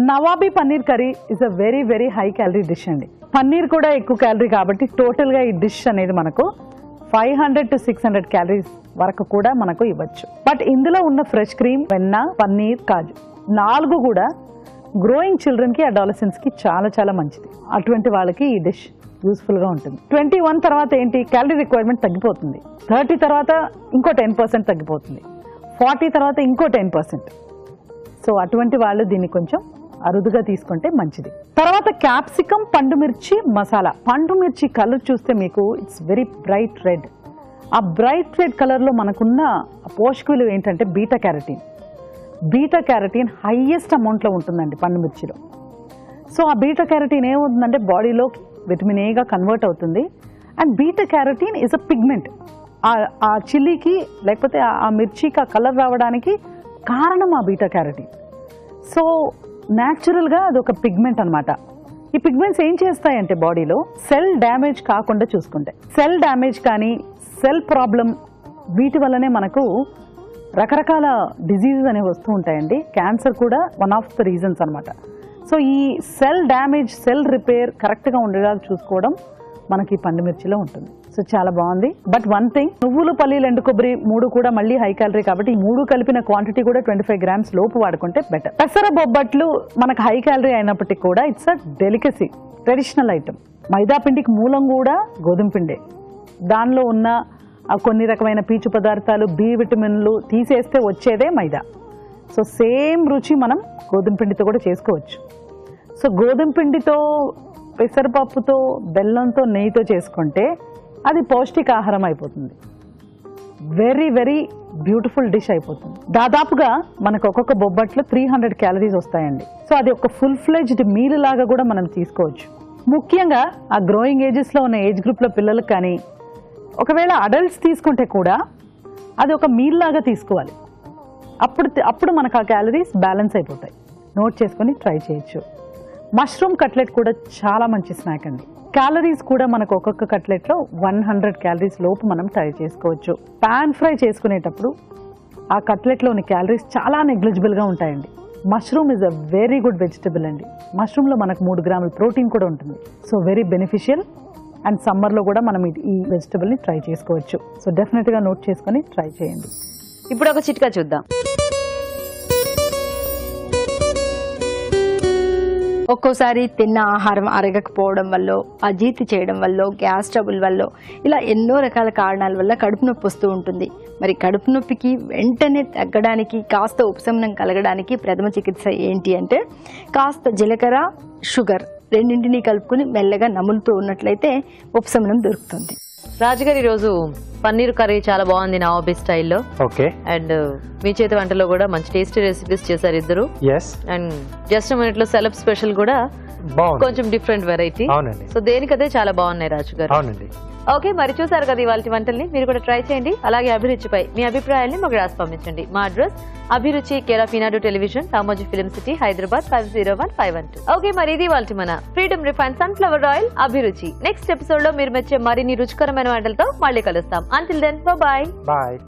Nawabi paneer curry is a very very high calorie dish అండి. పన్నీర్ కూడా ఎక్కువ క్యాలరీ కాబట్టి టోటల్ గా ఈ డిష్ అనేది మనకు 500 to 600 క్యాలరీస్ వరకు కూడా మనకు ఇవ్వచ్చు. బట్ ఇందులో ఉన్న ఫ్రెష్ క్రీమ్, వెన్న, పన్నీర్, కాజు 4 కూడా గ్రోయింగ్ చిల్డ్రన్ కి, అడాలసెంట్స్ కి చాలా చాలా మంచిది. అటువంటి వాళ్ళకి ఈ డిష్ యూస్ఫుల్ గా ఉంటుంది. 21 తర్వాత ఏంటి, క్యాలరీ రిక్వైర్మెంట్ తగ్గిపోతుంది. 30 తర్వాత ఇంకో 10% తగ్గిపోతుంది. 40 తర్వాత ఇంకో 10%. సో అటువంటి వాళ్ళు దీన్ని కొంచెం అరుదుగా తీసుకుంటే మంచిది. తర్వాత క్యాప్సికమ్, పండు మిర్చి మసాలా. పండు మిర్చి కలర్ చూస్తే మీకు ఇట్స్ వెరీ బ్రైట్ రెడ్. ఆ బ్రైట్ రెడ్ కలర్ లో మనకున్న పోషక విలువ ఏంటంటే బీటా క్యారటీన్. బీటా క్యారటీన్ హైయెస్ట్ అమౌంట్ లో ఉంటుందండి పండు మిర్చిలో. సో ఆ బీటా క్యారటీన్ ఏమవుతుందంటే బాడీలో విటమిన్ ఏగా కన్వర్ట్ అవుతుంది. And beta carotene is a pigment. ఆ చిల్లీకి లేకపోతే ఆ మిర్చికి ఆ కలర్ రావడానికి కారణం ఆ బీటా క్యారటీన్. సో న్యాచురల్గా అది ఒక పిగ్మెంట్ అనమాట. ఈ పిగ్మెంట్స్ ఏం చేస్తాయంటే బాడీలో సెల్ డ్యామేజ్ కాకుండా చూసుకుంటాయి. సెల్ డ్యామేజ్ కానీ సెల్ ప్రాబ్లం వీటి వల్లనే మనకు రకరకాల డిజీజెస్ అనేవి వస్తూ ఉంటాయండి. క్యాన్సర్ కూడా వన్ ఆఫ్ ద రీజన్స్ అనమాట. సో ఈ సెల్ డ్యామేజ్, సెల్ రిపేర్ కరెక్ట్గా ఉండేలా చూసుకోవడం మనకి పండు మిర్చిలో ఉంటుంది. సో చాలా బాగుంది. బట్ వన్ థింగ్, నువ్వులు, పల్లీలు, ఎండు కొబ్బరి 3 కూడా మళ్ళీ హై క్యాలరీ కాబట్టి ఈ 3 కలిపిన క్వాంటిటీ కూడా 25 grams లోపు వాడుకుంటే బెటర్. పెసర బొబ్బట్లు మనకు హై క్యాలరీ అయినప్పటికీ కూడా it's a delicacy, traditional item. మైదా పిండికి మూలం కూడా గోధుమ పిండే. దానిలో ఉన్న కొన్ని రకమైన పీచు పదార్థాలు, బి విటమిన్లు తీసేస్తే వచ్చేదే మైదా. సో సేమ్ రుచి మనం గోధుమ పిండితో కూడా చేసుకోవచ్చు. సో గోధుమ పిండితో, పెసరపప్పుతో, బెల్లంతో, నెయ్యితో చేసుకుంటే అది పౌష్టికాహారం అయిపోతుంది. వెరీ వెరీ బ్యూటిఫుల్ డిష్ అయిపోతుంది. దాదాపుగా మనకు ఒక్కొక్క బొబ్బట్లో 300 క్యాలరీస్ వస్తాయండి. సో అది ఒక ఫుల్ ఫ్లెడ్జ్డ్ మీల్ లాగా కూడా మనం తీసుకోవచ్చు. ముఖ్యంగా ఆ గ్రోయింగ్ ఏజెస్ లో ఉన్న ఏజ్ గ్రూప్ లో పిల్లలకు కానీ, ఒకవేళ అడల్ట్స్ తీసుకుంటే కూడా అది ఒక మీల్ లాగా తీసుకోవాలి. అప్పుడు మనకు ఆ క్యాలరీస్ బ్యాలెన్స్ అయిపోతాయి. నోట్ చేసుకొని ట్రై చేయొచ్చు. మష్రూమ్ కట్లెట్ కూడా చాలా మంచి స్నాక్ అండి. క్యాలరీస్ కూడా మనకు ఒక్కొక్క కట్లెట్లో 100 క్యాలరీస్ లోపు మనం ట్రై చేసుకోవచ్చు. పాన్ ఫ్రై చేసుకునేటప్పుడు ఆ కట్లెట్లోని క్యాలరీస్ చాలా నెగ్లిజిబుల్గా ఉంటాయండి. Mushroom is a very good vegetable అండి. మష్రూమ్లో మనకు 3 grams ప్రోటీన్ కూడా ఉంటుంది. So very beneficial. అండ్ సమ్మర్లో కూడా మనం ఈ వెజిటబుల్ని ట్రై చేసుకోవచ్చు. సో డెఫినెట్గా నోట్ చేసుకొని ట్రై చేయండి. ఇప్పుడు ఒక చిట్కా చూద్దాం. ఒక్కోసారి తిన్న ఆహారం అరగకపోవడం వల్ల, అజీర్తి చేయడం వల్ల, గ్యాస్ ట్రబుల్ వల్ల, ఇలా ఎన్నో రకాల కారణాల వల్ల కడుపు నొప్పి వస్తూ ఉంటుంది. మరి కడుపు నొప్పికి వెంటనే తగ్గడానికి, కాస్త ఉపశమనం కలగడానికి ప్రథమ చికిత్స ఏంటి అంటే కాస్త జీలకర్ర, షుగర్ రెండింటినీ కలుపుకుని మెల్లగా నములుతూ ఉన్నట్లయితే ఉపశమనం దొరుకుతుంది. రాజుగారు, ఈరోజు పన్నీర్ కర్రీ చాలా బాగుంది నవాబీ స్టైల్లో. ఓకే. అండ్ మీ చేతి వంటలో కూడా మంచి టేస్టీ రెసిపీస్ చేశారు ఇద్దరు. అండ్ జస్ట్ మినిట్ లో సెలబ్ స్పెషల్ కూడా కొంచెం డిఫరెంట్ వెరైటీ. అవునండి. సో దేనికదే చాలా బాగున్నాయి రాజు గారు. అవునండి. ఓకే, మరి చూసారు కదా ఇవాళ వంటల్ని. మీరు కూడా ట్రై చేయండి. అలాగే అభిరుచిపై మీ అభిప్రాయాల్ని మాకు రాసి పంపించండి. మా address Abhiruchi, care of Eenadu Television, Ramoji Film City, Hyderabad 501512. Okay, మరి ఇది వాళ్ళ మన Freedom refine sunflower oil Abhiruchi. Next episode లో మీరు మెచ్చే మరిన్ని రుచికరమైన వంటలతో మళ్ళీ కలుస్తాం. Until then, bye.